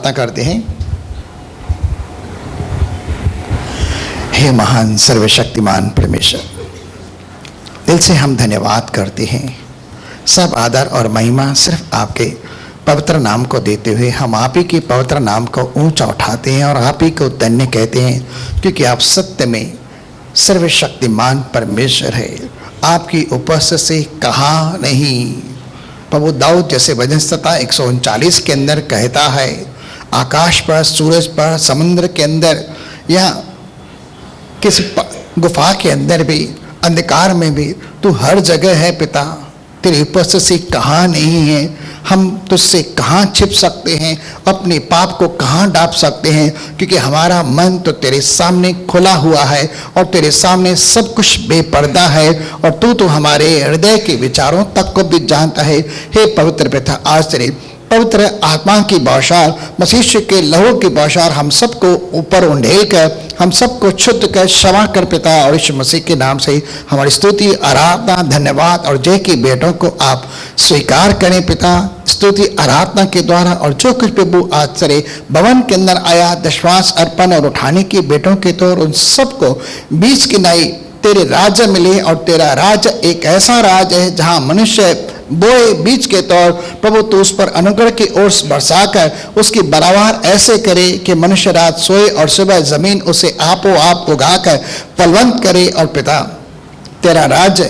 प्रार्थना करते हैं। हे महान सर्वशक्तिमान परमेश्वर, दिल से हम धन्यवाद करते हैं। सब आदर और महिमा सिर्फ आपके पवित्र नाम को देते हुए हम आप ही के पवित्र नाम को ऊंचा उठाते हैं और आप ही को धन्य कहते हैं, क्योंकि आप सत्य में सर्वशक्तिमान परमेश्वर है। आपकी उपस्थिति से कहाँ नहीं। प्रभु दाऊद जैसे भजन संहिता 139 के अंदर कहता है, आकाश पर, सूरज पर, समुद्र के अंदर या किसी गुफा के अंदर भी, अंधकार में भी तू हर जगह है पिता। तेरी उपस्थिति से कहाँ नहीं है। हम तुझसे कहाँ छिप सकते हैं, अपने पाप को कहाँ डाप सकते हैं, क्योंकि हमारा मन तो तेरे सामने खुला हुआ है और तेरे सामने सब कुछ बेपर्दा है और तू तो हमारे हृदय के विचारों तक को भी जानता है। हे पवित्र पिता, आज तेरे पवित्र आत्मा की बौछार, मसीह के लहू की बौछार हम सबको ऊपर उंडेल कर, हम सबको शुद्ध कर, क्षमा कर पिता। और यीशु मसीह के नाम से हमारी स्तुति, आराधना, धन्यवाद और जय की बेटों को आप स्वीकार करें पिता। स्तुति आराधना के द्वारा और जो कुछ प्रभु आज तेरे भवन के अंदर आया, दशवांश अर्पण और उठाने की बेटों के तौर, उन सबको बीच की नाई तेरे राज्य मिले। और तेरा राज्य एक ऐसा राज्य है जहाँ मनुष्य बोए बीज के तौर, प्रभु तू उस पर अनुग्रह की ओर बरसाकर उसकी बराबर ऐसे करे कि मनुष्य रात सोए और सुबह जमीन उसे आपो आप उगाकर फलवंत करे। और पिता, तेरा राज्य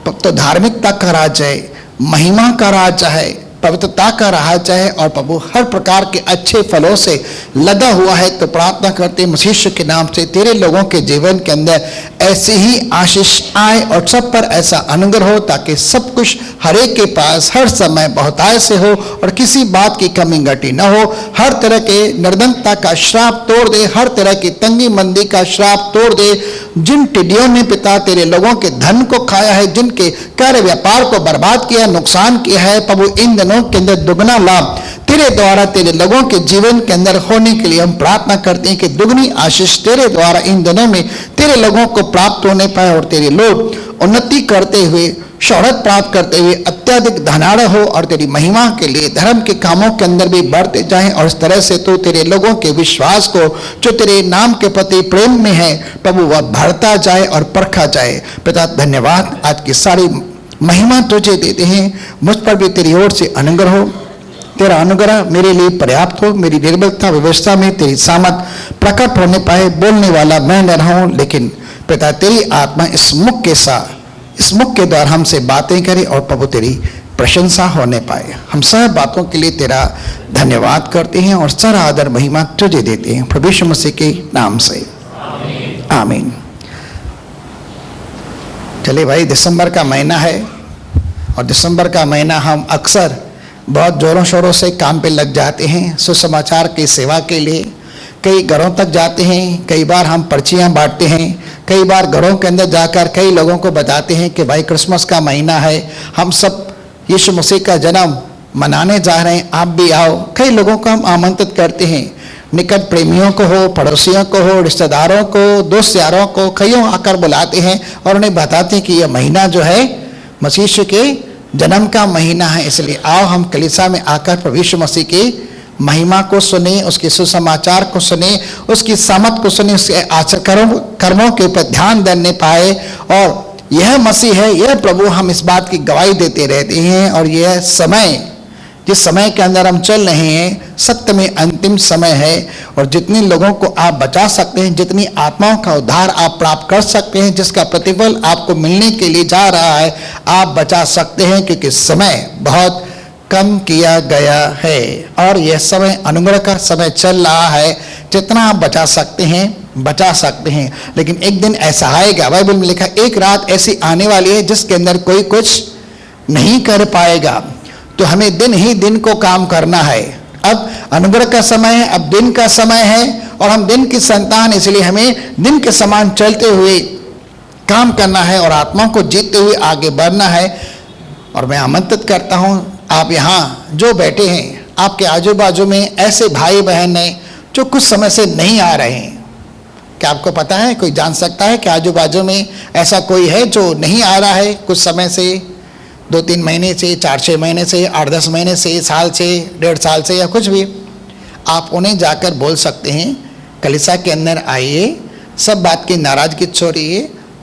तो धार्मिकता का राज्य है, महिमा का राज्य है, पवित्रता का राज्य है और प्रभु हर प्रकार के अच्छे फलों से लदा हुआ है। तो प्रार्थना करते मसीह के नाम से तेरे लोगों के जीवन के अंदर ऐसे ही आशीष आए और सब पर ऐसा अनुग्रह हो, ताकि सब कुछ हर एक के पास हर समय बहुतायत से हो और किसी बात की कमी घटी न हो। हर तरह के निर्धनता का श्राप तोड़ दे, हर तरह की तंगी मंदी का श्राप तोड़ दे। जिन टिड्डियों ने पिता तेरे लोगों के धन को खाया है, जिनके कार्य व्यापार को बर्बाद किया, नुकसान किया है, प्रभु इन दिनों के अंदर दुगना लाभ तेरे द्वारा तेरे लोगों के जीवन के अंदर होने के लिए हम प्रार्थना करते हैं कि दुगनी आशीष तेरे द्वारा इन दिनों में तेरे लोगों को प्राप्त होने पाए और तेरे लोग उन्नति करते हुए, शोहरत प्राप्त करते हुए अत्यधिक धनाढ़ हो और तेरी महिमा के लिए धर्म के कामों के अंदर भी बढ़ते जाएं। और इस तरह से तो तेरे लोगों के विश्वास को जो तेरे नाम के प्रति प्रेम में है प्रभु वह बढ़ता जाए और परखा जाए। पिता धन्यवाद, आज की सारी महिमा तुझे देते हैं। मुझ पर भी तेरी ओर से अनुग्रह हो, तेरा अनुग्रह मेरे लिए पर्याप्त हो। मेरी निर्बलता व्यवस्था में तेरी सामर्थ प्रकट होने पाए। बोलने वाला मैं न रहूं, लेकिन पिता तेरी आत्मा इस मुख के साथ, इस मुख के द्वारा हमसे बातें करे और प्रभु तेरी प्रशंसा होने पाए। हम सब बातों के लिए तेरा धन्यवाद करते हैं और सारा आदर महिमा तुझे देते हैं, प्रभु यीशु मसीह के नाम से, आमीन। चलिए भाई, दिसंबर का महीना है और दिसंबर का महीना हम अक्सर बहुत जोरों शोरों से काम पे लग जाते हैं सुसमाचार की सेवा के लिए। कई घरों तक जाते हैं, कई बार हम पर्चियां बांटते हैं, कई बार घरों के अंदर जाकर कई लोगों को बताते हैं कि भाई क्रिसमस का महीना है, हम सब यीशु मसीह का जन्म मनाने जा रहे हैं, आप भी आओ। कई लोगों को हम आमंत्रित करते हैं, निकट प्रेमियों को हो, पड़ोसियों को हो, रिश्तेदारों को, दोस्त यारों को, कईयों आकर बुलाते हैं और उन्हें बताते हैं कि यह महीना जो है मसीह के जन्म का महीना है, इसलिए आओ हम कलीसिया में आकर प्रभु यीशु मसीह की महिमा को सुने, उसके सुसमाचार को सुने, उसकी सामर्थ को सुने, उसके आचरण कर्मों के ऊपर ध्यान देने पाए। और यह मसीह है, यह प्रभु, हम इस बात की गवाही देते रहते हैं। और यह समय, जिस समय के अंदर हम चल रहे हैं, सत्य में अंतिम समय है और जितने लोगों को आप बचा सकते हैं, जितनी आत्माओं का उद्धार आप प्राप्त कर सकते हैं, जिसका प्रतिफल आपको मिलने के लिए जा रहा है, आप बचा सकते हैं, क्योंकि समय बहुत कम किया गया है और यह समय अनुग्रह का समय चल रहा है। जितना आप बचा सकते हैं बचा सकते हैं, लेकिन एक दिन ऐसा आएगा, बाइबल में लिखा, एक रात ऐसी आने वाली है जिसके अंदर कोई कुछ नहीं कर पाएगा। तो हमें दिन ही दिन को काम करना है। अब अनुग्रह का समय है, अब दिन का समय है और हम दिन की संतान, इसलिए हमें दिन के समान चलते हुए काम करना है और आत्मा को जीतते हुए आगे बढ़ना है। और मैं आमंत्रित करता हूं, आप यहाँ जो बैठे हैं, आपके आजू बाजू में ऐसे भाई बहन हैं जो कुछ समय से नहीं आ रहे हैं। क्या आपको पता है, कोई जान सकता है कि आजू बाजू में ऐसा कोई है जो नहीं आ रहा है कुछ समय से, 2-3 महीने से, 4-6 महीने से, 8-10 महीने से, साल से, 1.5 साल से या कुछ भी? आप उन्हें जाकर बोल सकते हैं, कलीसिया के अंदर आइए, सब बात की नाराजगी छोड़िए,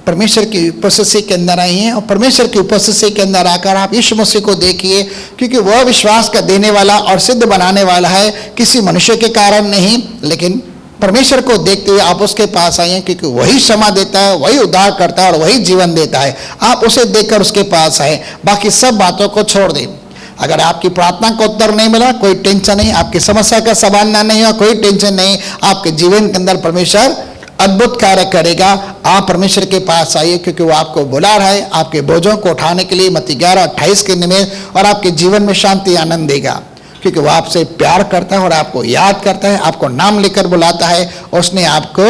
परमेश्वर की उपस्थिति के अंदर आइए और परमेश्वर की उपस्थिति के अंदर आकर आप यीशु मसीह को देखिए, क्योंकि वह विश्वास का देने वाला और सिद्ध बनाने वाला है, किसी मनुष्य के कारण नहीं, लेकिन परमेश्वर को देखते हुए आप उसके पास आइए, क्योंकि वही क्षमा देता है, वही उद्धार करता है और वही जीवन देता है। आप उसे देखकर उसके पास आए, बाकी सब बातों को छोड़ दें। अगर आपकी प्रार्थना का उत्तर नहीं मिला, कोई टेंशन नहीं, आपकी समस्या का समाधान नहीं हुआ, कोई टेंशन नहीं, आपके जीवन के अंदर परमेश्वर अद्भुत कार्य करेगा। आप परमेश्वर के पास आइए, क्योंकि वो आपको बुला रहा है आपके बोझों को उठाने के लिए, मत्ती 11:28 के निमित्त, और आपके जीवन में शांति आनंद देगा, क्योंकि वो आपसे प्यार करता है और आपको याद करता है, आपको नाम लेकर बुलाता है, और उसने आपको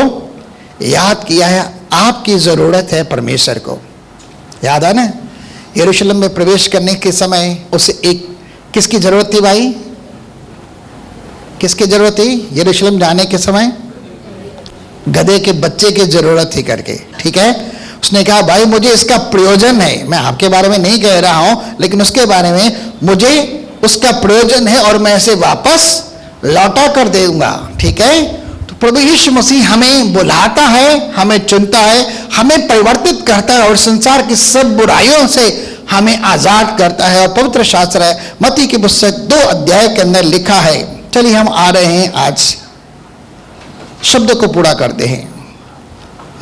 याद किया है। आपकी जरूरत है परमेश्वर को। याद है ना, यरूशलेम में प्रवेश करने के समय उसे एक किसकी जरूरत थी भाई? किसकी जरूरत थी यरूशलेम जाने के समय? गधे के बच्चे की जरूरत थी करके, ठीक है। उसने कहा भाई मुझे इसका प्रयोजन है, मैं आपके बारे में नहीं कह रहा हूं, लेकिन उसके बारे में मुझे उसका प्रयोजन है और मैं इसे वापस लौटा कर दूंगा, ठीक है। तो प्रभु यीशु मसीह हमें बुलाता है, हमें चुनता है, हमें परिवर्तित करता है और संसार की सब बुराइयों से हमें आजाद करता है। और पवित्र शास्त्र है, मत्ती की पुस्तक 2 अध्याय के अंदर लिखा है। चलिए हम आ रहे हैं, आज शब्द को पूरा करते हैं।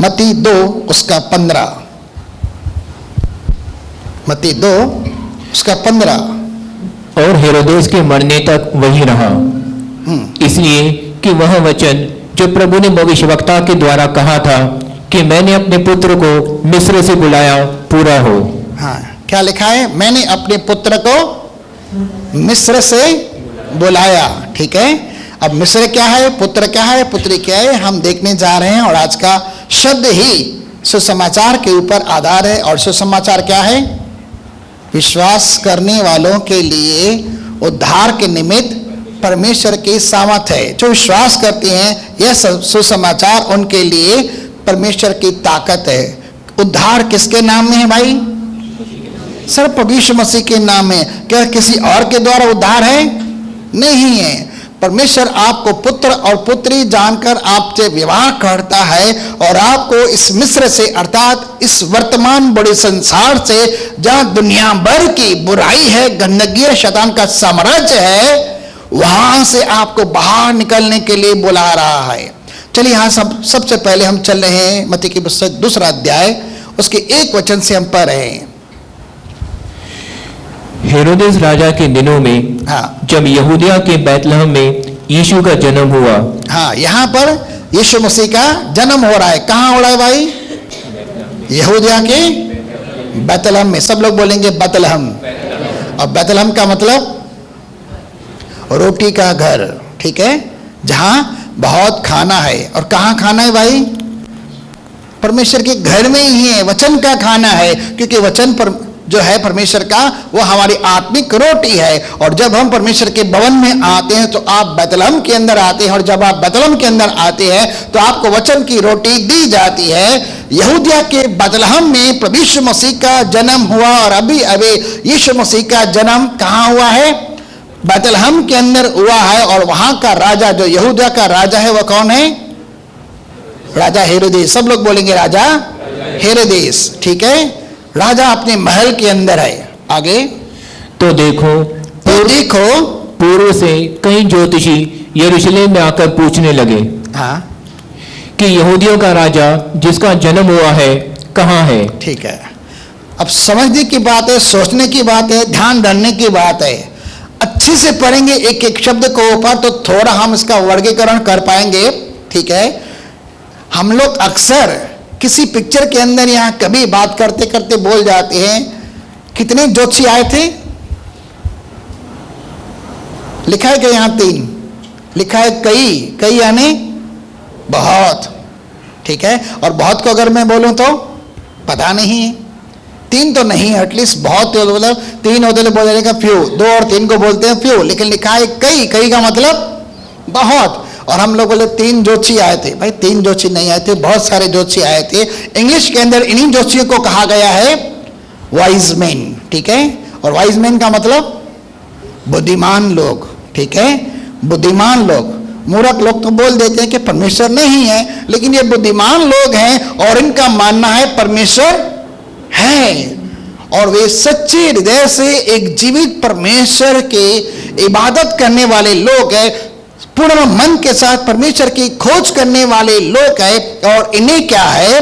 मत्ती 2 उसका 15, मत्ती 2 उसका 15। और हेरोदेस के मरने तक वही रहा, इसलिए कि वह वचन जो प्रभु ने भविष्यवक्ता के द्वारा कहा था कि मैंने अपने पुत्र को मिस्र से बुलाया, पूरा हो। हाँ, क्या लिखा है? मैंने अपने पुत्र को मिस्र से बुलाया, ठीक है। अब मिस्र क्या है, पुत्र क्या है, पुत्री क्या है, हम देखने जा रहे हैं। और आज का शब्द ही सुसमाचार के ऊपर आधार है। और सुसमाचार क्या है? विश्वास करने वालों के लिए उद्धार के निमित्त परमेश्वर की सामर्थ है। जो विश्वास करते हैं, यह सुसमाचार उनके लिए परमेश्वर की ताकत है। उद्धार किसके नाम में है भाई? सिर्फ प्रभु यीशु मसीह के नाम में। क्या किसी और के द्वारा उद्धार है? नहीं है। परमेश्वर आपको पुत्र और पुत्री जानकर आपसे विवाह करता है और आपको इस मिस्र से, अर्थात इस वर्तमान बड़े संसार से, जहां दुनिया भर की बुराई है, गंदगी है, शैतान का साम्राज्य है, वहां से आपको बाहर निकलने के लिए बुला रहा है। चलिए यहां सबसे पहले हम चल रहे हैं मत्ती की पुस्तक 2 अध्याय, उसके 1 वचन से हम पढ़ रहे हैं। हेरोदेस राजा के दिनों में, हाँ, जब यहूदिया के बैतलहम में यीशु का जन्म हुआ। हाँ, यहाँ पर यीशु मसीह का जन्म हो रहा है। कहाँ हो रहा है भाई? यहूदिया के बैतलहम में। सब लोग बोलेंगे बैतलहम। और बैतलहम का मतलब रोटी का घर, ठीक है, जहां बहुत खाना है। और कहाँ खाना है भाई? परमेश्वर के घर में ही है। वचन का खाना है, क्योंकि वचन पर जो है परमेश्वर का, वो हमारी आत्मिक रोटी है। और जब हम परमेश्वर के भवन में आते हैं तो आप बैतलहम के अंदर आते हैं, और जब आप बैतलहम के अंदर आते हैं तो आपको वचन की रोटी दी जाती है। यहूदिया के बैतलहम में प्रभु यीशु मसीह का जन्म हुआ। और अभी अभी यीशु मसीह का जन्म कहाँ हुआ है? बैतलहम के अंदर हुआ है। और वहां का राजा, जो यहूदिया का राजा है, वह कौन है? राजा हेरोदेस। सब लोग बोलेंगे राजा हेरोदेस, ठीक है। राजा अपने महल के अंदर है। आगे तो देखो पूर्व से कई ज्योतिषी यरूशलेम में आकर पूछने लगे, हाँ, कि यहूदियों का राजा जिसका जन्म हुआ है कहाँ है? ठीक है। अब समझने की बात है, सोचने की बात है, ध्यान धरने की बात है। अच्छे से पढ़ेंगे एक एक शब्द को ऊपर, तो थोड़ा हम इसका वर्गीकरण कर पाएंगे, ठीक है। हम लोग अक्सर किसी पिक्चर के अंदर यहाँ कभी बात करते करते बोल जाते हैं, कितने ज्योतिषी आए थे? लिखा है कि यहाँ 3, लिखा है कई यानी बहुत, ठीक है। और बहुत को अगर मैं बोलूं तो पता नहीं, 3 तो नहीं, एटलीस्ट बहुत, मतलब 3 होते तो बोल जाएगा फ्यू, 2 और 3 को बोलते हैं फ्यू, लेकिन लिखा है कई का मतलब बहुत। और हम लोग बोले 3 ज्योतिषी आए थे। भाई 3 ज्योतिषी नहीं आए थे, बहुत सारे ज्योतिषी आए थे। इंग्लिश के अंदर इन्हीं ज्योतिषियों को कहा गया है वाइज मैन, ठीक है। और वाइज मैन का मतलब बुद्धिमान लोग, ठीक है, बुद्धिमान लोग। मूर्ख लोग तो बोल देते हैं कि परमेश्वर नहीं है, लेकिन ये बुद्धिमान लोग हैं और इनका मानना है परमेश्वर है, और वे सच्चे हृदय से एक जीवित परमेश्वर की इबादत करने वाले लोग हैं, पूर्ण मन के साथ परमेश्वर की खोज करने वाले लोग हैं। और इन्हें क्या है,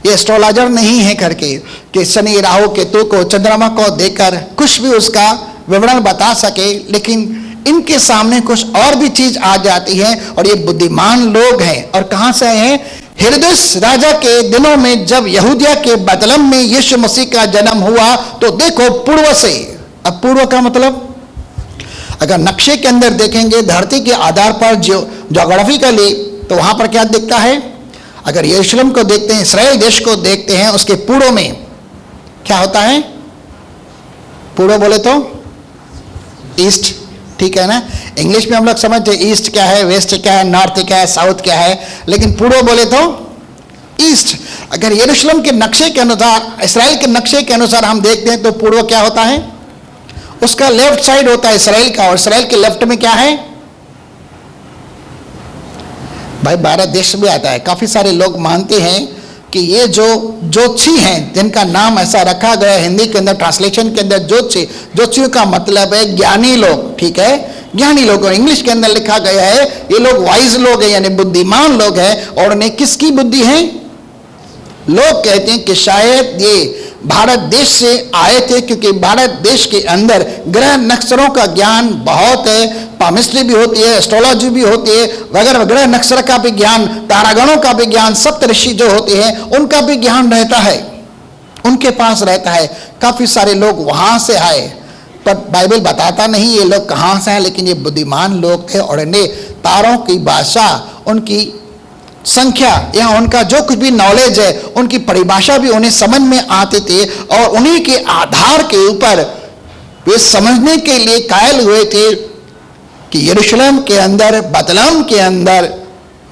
ये एस्ट्रोलॉजर नहीं है करके कि शनि राहु केतु को चंद्रमा को देखकर कुछ भी उसका विवरण बता सके, लेकिन इनके सामने कुछ और भी चीज आ जाती है। और ये बुद्धिमान लोग हैं, और कहां से आए हैं, हेरोदेस राजा के दिनों में जब यहूदिया के बैतलहम में यीशु मसीह का जन्म हुआ, तो देखो पूर्व से, अब पूर्व का मतलब अगर नक्शे के अंदर देखेंगे धरती के आधार पर ज्योग्राफिकली, तो वहां पर क्या दिखता है, अगर यरूशलेम को देखते हैं, इस्राएल देश को देखते हैं, उसके पूर्व में क्या होता है, पूर्व बोले तो ईस्ट, ठीक है ना। इंग्लिश में हम लोग समझते हैं ईस्ट क्या है, वेस्ट क्या है, नॉर्थ क्या है, साउथ क्या है, लेकिन पूर्व बोले तो ईस्ट। अगर यरूशलेम के नक्शे के अनुसार, इस्राएल के नक्शे के अनुसार हम देखते हैं तो पूर्व क्या होता है, उसका लेफ्ट साइड होता है इस्राएल का, और इस्राएल के लेफ्ट में क्या है भाई, भारत देश भी आता है। काफी सारे लोग मानते हैं कि ये जो ज्योतिषी हैं, जिनका नाम ऐसा रखा गया है हिंदी के अंदर, ट्रांसलेशन के अंदर ज्योतिषी, ज्योतिषियों का मतलब है ज्ञानी लोग, ठीक है, ज्ञानी लोग। और इंग्लिश के अंदर लिखा गया है ये लोग वाइज लोग हैं, यानी बुद्धिमान लोग हैं। और उन्हें किसकी बुद्धि है, लोग कहते हैं कि शायद ये भारत देश से आए थे, क्योंकि भारत देश के अंदर ग्रह नक्षत्रों का ज्ञान बहुत है, पामिस्ट्री भी होती है, एस्ट्रोलॉजी भी होती है वगैरह, ग्रह नक्षत्र का भी ज्ञान, तारागणों का भी ज्ञान, सप्तऋषि जो होते हैं उनका भी ज्ञान रहता है, उनके पास रहता है। काफी सारे लोग वहां से आए, पर बाइबल बताता नहीं ये लोग कहां से आए, लेकिन ये बुद्धिमान लोग थे और इन्हें तारों की भाषा, उनकी संख्या या उनका जो कुछ भी नॉलेज है, उनकी परिभाषा भी उन्हें समझ में आती थी, और उन्हीं के आधार के ऊपर वे समझने के लिए कायल हुए थे कि यरूशलेम के अंदर, बैतलहम के अंदर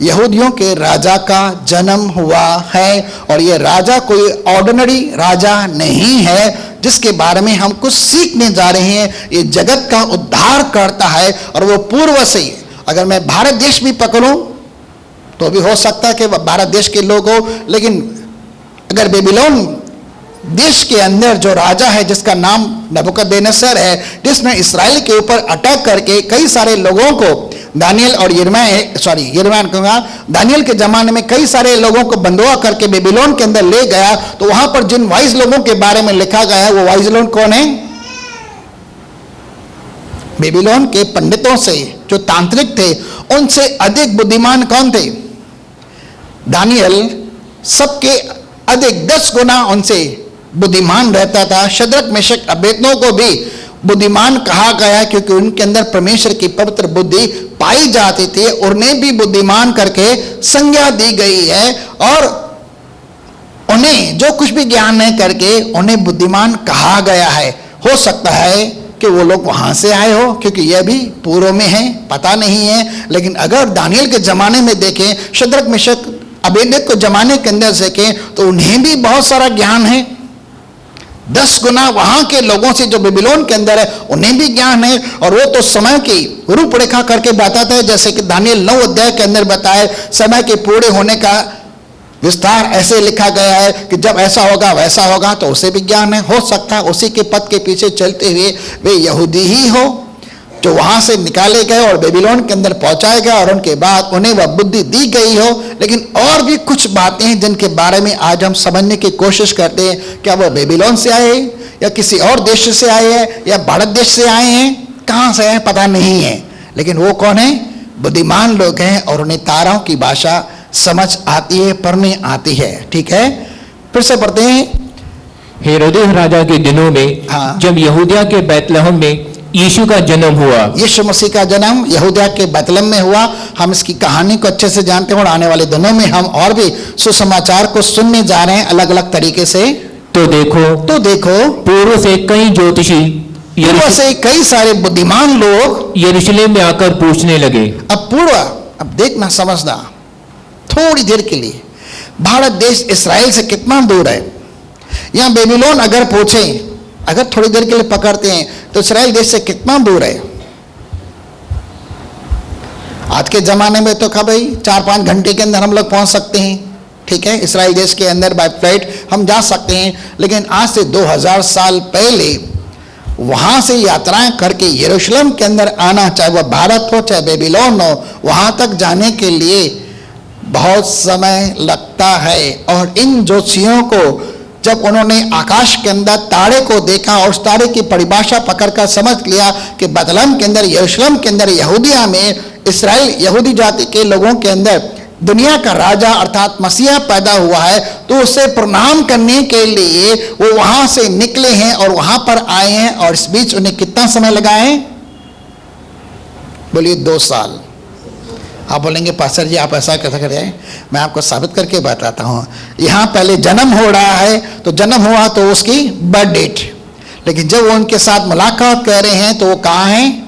यहूदियों के राजा का जन्म हुआ है। और ये राजा कोई ऑर्डिनरी राजा नहीं है जिसके बारे में हम कुछ सीखने जा रहे हैं, ये जगत का उद्धार करता है। और वो पूर्व से, अगर मैं भारत देश भी पकड़ूं तो भी हो सकता है कि भारत देश के लोग हो, लेकिन अगर बेबीलोन देश के अंदर जो राजा है जिसका नाम नबूकदनेस्सर है, जिसने इस्राएल के ऊपर अटैक करके कई सारे लोगों को, दानियल और यिर्मयाह कहूँगा, दानियल के जमाने में कई सारे लोगों को बंधुआ करके बेबीलोन के अंदर ले गया, तो वहां पर जिन वाइज लोगों के बारे में लिखा गया है, वो वाइज लोग कौन है, बेबीलोन के पंडितों से, जो तांत्रिक थे, उनसे अधिक बुद्धिमान कौन थे, दानियल सबके अधिक 10 गुना उनसे बुद्धिमान रहता था। शद्रक मेशक अबेदनगो को भी बुद्धिमान कहा गया है, क्योंकि उनके अंदर परमेश्वर की पवित्र बुद्धि पाई जाती थी, उन्हें भी बुद्धिमान करके संज्ञा दी गई है। और उन्हें जो कुछ भी ज्ञान है करके उन्हें बुद्धिमान कहा गया है। हो सकता है कि वो लोग वहां से आए हो, क्योंकि यह भी पूर्व में है, पता नहीं है। लेकिन अगर दानियल के जमाने में देखें, शद्रक मेशक अबेदनगो के जमाने के अंदर देखें, तो उन्हें भी बहुत सारा ज्ञान है। 10 गुना वहां के लोगों से जो बेबीलोन के अंदर है, उन्हें भी ज्ञान है। और वो तो समय की रूपरेखा करके बताता है, जैसे कि दानियल 9 अध्याय के अंदर बताए, समय के पूरे होने का विस्तार ऐसे लिखा गया है कि जब ऐसा होगा वैसा होगा, तो उसे भी ज्ञान है। हो सकता है उसी के पथ के पीछे चलते हुए वे यहूदी ही हो जो वहां से निकाले गए और बेबीलोन के अंदर पहुंचाए गए, और उनके बाद उन्हें वह बुद्धि दी गई हो। लेकिन और भी कुछ बातें हैं जिनके बारे में आज हम समझने की कोशिश करते हैं। क्या वह बेबीलोन से आए या किसी और देश से आए हैं या भारत देश से आए हैं, कहां से आए पता नहीं है, लेकिन वो कौन है, बुद्धिमान लोग हैं, और उन्हें तारों की भाषा समझ आती है, पढ़ने आती है। ठीक है, फिर से पढ़ते हैं। हेरोदेस राजा के दिनों में हाँ। जब यहूदिया के बैतलहम में यीशु का जन्म हुआ, यीशु मसीह का जन्म यहूदिया के बैतलहम में हुआ। हम इसकी कहानी को अच्छे से जानते हैं और आने वाले दिनों में हम और भी सुसमाचार को सुनने जा रहे हैं अलग अलग तरीके से। तो देखो पूर्व से कई ज्योतिषी, पूर्व से कई सारे बुद्धिमान लोग यरूशलेम में आकर पूछने लगे। अब देखना समझना थोड़ी देर के लिए, भारत देश इसराइल से कितना दूर है। यहां बेबीलोन अगर पूछे, अगर थोड़ी देर के लिए पकड़ते हैं, तो इसराइल देश से कितना दूर है। आज के ज़माने में तो भाई 4-5 घंटे के अंदर हम लोग पहुंच सकते हैं, ठीक है, इसराइल देश के अंदर बाय फ्लाइट हम जा सकते हैं। लेकिन आज से 2000 साल पहले वहाँ से यात्राएं करके यरूशलेम के अंदर आना, चाहे वह भारत हो चाहे बेबीलोन हो, वहाँ तक जाने के लिए बहुत समय लगता है। और इन जोशियों को जब उन्होंने आकाश के अंदर तारे को देखा और उस तारे की परिभाषा पकड़कर समझ लिया कि बदलम के अंदर, यरूशलेम के अंदर, यहूदिया में, इसराइल यहूदी जाति के लोगों के अंदर दुनिया का राजा अर्थात मसीहा पैदा हुआ है, तो उसे प्रणाम करने के लिए वो वहां से निकले हैं और वहां पर आए हैं। और इस बीच उन्हें कितना समय लगा है? बोलिए 2 साल। आप बोलेंगे पास्टर जी आप ऐसा कैसे कर रहे हैं? मैं आपको साबित करके बताता हूँ। यहाँ पहले जन्म हो रहा है, तो जन्म हुआ तो उसकी बर्थ डेट, लेकिन जब वो उनके साथ मुलाकात कर रहे हैं तो वो कहाँ हैं?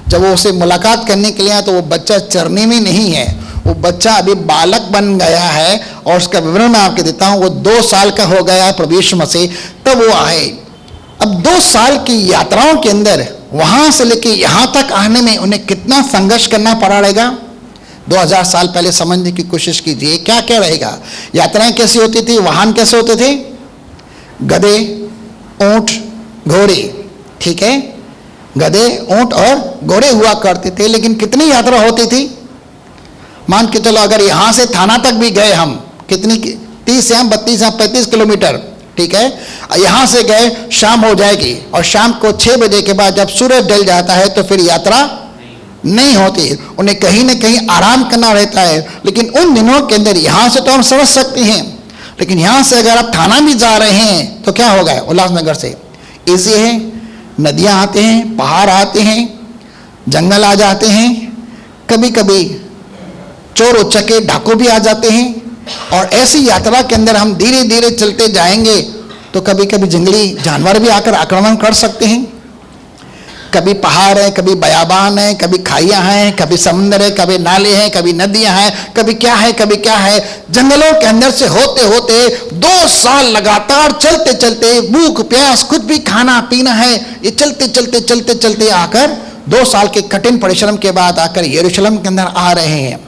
जब वो उसे मुलाकात करने के लिए आए तो वो बच्चा चरनी में नहीं है, वो बच्चा अभी बालक बन गया है। और उसका विवरण मैं आपको देता हूँ। वो 2 साल का हो गया है प्रभु यीशु मसीह, तब वो आए। अब 2 साल की यात्राओं के अंदर वहां से लेके यहाँ तक आने में उन्हें कितना संघर्ष करना पड़ा रहेगा? 2000 साल पहले समझने की कोशिश कीजिए क्या क्या रहेगा। यात्राएं कैसी होती थी? वाहन कैसे होते थे? गधे, ऊंट, घोड़े, ठीक है, गधे, ऊंट और घोड़े हुआ करते थे। लेकिन कितनी यात्रा होती थी? मान के चलो अगर यहां से थाना तक भी गए हम, कितनी 30 या 32 या 35 किलोमीटर, ठीक है, यहां से गए, शाम हो जाएगी और शाम को 6 बजे के बाद जब सूरज ढल जाता है तो फिर यात्रा नहीं होती, उन्हें कहीं ना कहीं आराम करना रहता है। लेकिन उन दिनों के अंदर यहां से तो हम समझ सकते हैं, लेकिन यहां से अगर आप थाना भी जा रहे हैं तो क्या होगा? उल्लासनगर से इजी है, नदियां आते हैं, पहाड़ आते हैं, जंगल आ जाते हैं, कभी कभी चोर उचक्के डाकू भी आ जाते हैं। और ऐसी यात्रा के अंदर हम धीरे धीरे चलते जाएंगे तो कभी कभी जंगली जानवर भी आकर आक्रमण कर सकते हैं। कभी पहाड़ है, कभी बयाबान है, कभी खाइयां हैं, कभी समुद्र है, कभी नाले हैं, कभी नदियां हैं, कभी क्या है, कभी क्या है। जंगलों के अंदर से होते होते 2 साल लगातार चलते चलते, भूख प्यास कुछ भी खाना पीना है, ये चलते चलते चलते चलते आकर 2 साल के कठिन परिश्रम के बाद आकर यरूशलेम के अंदर आ रहे हैं।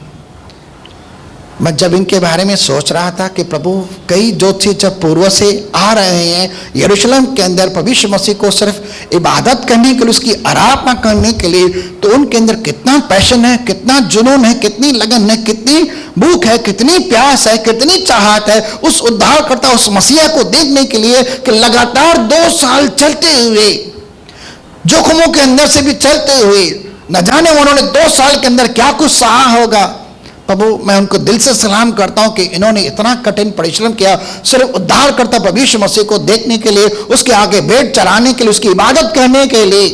मैं जब इनके बारे में सोच रहा था कि प्रभु कई ज्योतिषी जब पूर्व से आ रहे हैं यरूशलेम के अंदर प्रभु यीशु मसीह को सिर्फ इबादत करने के लिए, उसकी आराधना करने के लिए, तो उनके अंदर कितना पैशन है, कितना जुनून है, कितनी लगन है, कितनी भूख है, कितनी प्यास है, कितनी चाहत है उस उद्धारकर्ता, उस मसीहा को देखने के लिए कि लगातार 2 साल चलते हुए, जोखिमों के अंदर से भी चलते हुए, न जाने उन्होंने 2 साल के अंदर क्या कुछ सहा होगा। प्रभु मैं उनको दिल से सलाम करता हूं कि इन्होंने इतना कठिन परिश्रम किया सिर्फ उद्धार करता प्रभु यीशु मसीह को देखने के लिए, उसके आगे भेंट चढ़ाने के लिए, उसकी इबादत करने के लिए।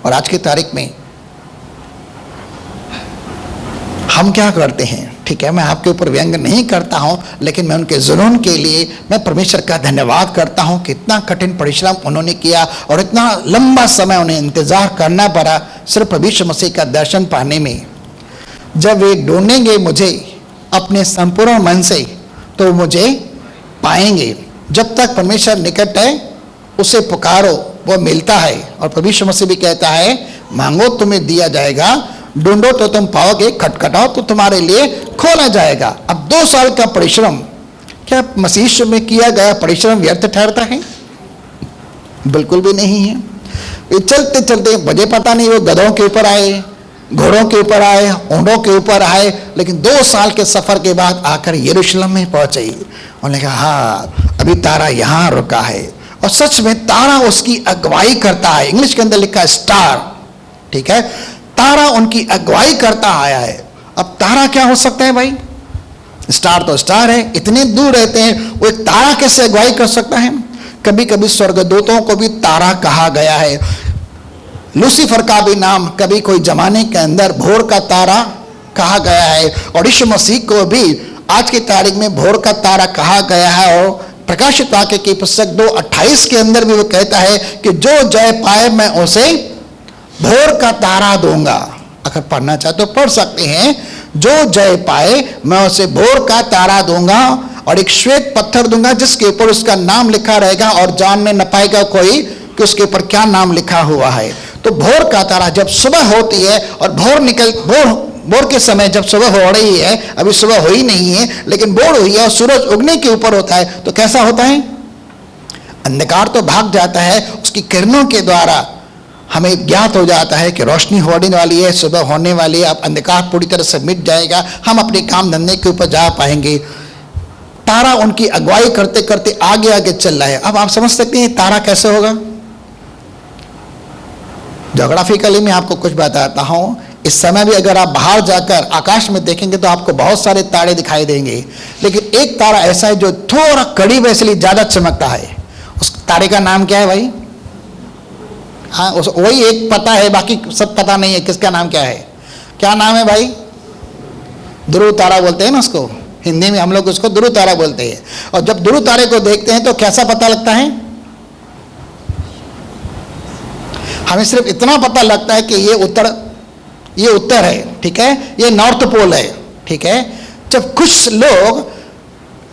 और आज की तारीख में हम क्या करते हैं? ठीक है, मैं आपके ऊपर व्यंग नहीं करता हूं, लेकिन मैं उनके जुनून के लिए मैं परमेश्वर का धन्यवाद करता हूं कि इतना कठिन परिश्रम उन्होंने किया और इतना लंबा समय उन्हें इंतजार करना पड़ा सिर्फ प्रभु यीशु मसीह का दर्शन पाने में। जब वे ढूंढेंगे मुझे अपने संपूर्ण मन से तो मुझे पाएंगे। जब तक परमेश्वर निकट है उसे पुकारो, वो मिलता है। और प्रभु यीशु मसीह भी कहता है मांगो तुम्हें दिया जाएगा, ढूंढो तो तुम पाओगे, खटखटाओ तो तुम्हारे लिए खोला जाएगा। अब 2 साल का परिश्रम, क्या मसीह में किया गया परिश्रम व्यर्थ ठहरता है? बिल्कुल भी नहीं है। ये चलते चलते मुझे पता नहीं वो गधों के ऊपर आए, घोड़ों के ऊपर आए, ऊँटों के ऊपर आए, लेकिन 2 साल के सफर के बाद आकर यरूशलेम में पहुंचे। उन्होंने कहा हाँ अभी तारा यहाँ रुका है। और सच में तारा उसकी अगुवाई करता है। इंग्लिश के अंदर लिखा है स्टार, ठीक है, तारा उनकी अगुवाई करता आया है। अब तारा क्या हो सकता है भाई? स्टार तो स्टार है, इतने दूर रहते हैं, वो एक तारा कैसे अगुवाई कर सकता है? कभी कभी स्वर्गदूतों को भी तारा कहा गया है। लूसीफर का भी नाम कभी कोई जमाने के अंदर भोर का तारा कहा गया है। और यीशु मसीह को भी आज की तारीख में भोर का तारा कहा गया है। और प्रकाशित वाक्य की पुस्तक 2:28 के अंदर भी वो कहता है कि जो जय पाए मैं उसे भोर का तारा दूंगा। अगर पढ़ना चाहे तो पढ़ सकते हैं, जो जय पाए मैं उसे भोर का तारा दूंगा और एक श्वेत पत्थर दूंगा जिसके ऊपर उसका नाम लिखा रहेगा और जानने न पाएगा कोई कि उसके ऊपर क्या नाम लिखा हुआ है। तो भोर का तारा जब सुबह होती है और भोर भोर के समय जब सुबह हो रही है, अभी सुबह हो ही नहीं है लेकिन भोर हुई है और सूरज उगने के ऊपर होता है, तो कैसा होता है? अंधकार तो भाग जाता है, उसकी किरणों के द्वारा हमें ज्ञात हो जाता है कि रोशनी होने वाली है, सुबह होने वाली है, अब अंधकार पूरी तरह से मिट जाएगा, हम अपने काम धंधे के ऊपर जा पाएंगे। तारा उनकी अगुवाई करते करते आगे आगे चल रहा है। अब आप समझ सकते हैं तारा कैसे होगा? ज्योग्राफिकली मैं आपको कुछ बताता हूं। इस समय भी अगर आप बाहर जाकर आकाश में देखेंगे तो आपको बहुत सारे तारे दिखाई देंगे, लेकिन एक तारा ऐसा है जो थोड़ा करीब इसलिए ज्यादा चमकता है। उस तारे का नाम क्या है भाई? हाँ, वही एक पता है, बाकी सब पता नहीं है किसका नाम क्या है। क्या नाम है भाई? ध्रुव तारा बोलते हैं ना उसको, हिंदी में हम लोग उसको ध्रुव तारा बोलते हैं। और जब ध्रुव तारे को देखते हैं तो कैसा पता लगता है? हमें सिर्फ इतना पता लगता है कि ये उत्तर है, ठीक है, ये नॉर्थ पोल है, ठीक है। जब कुछ लोग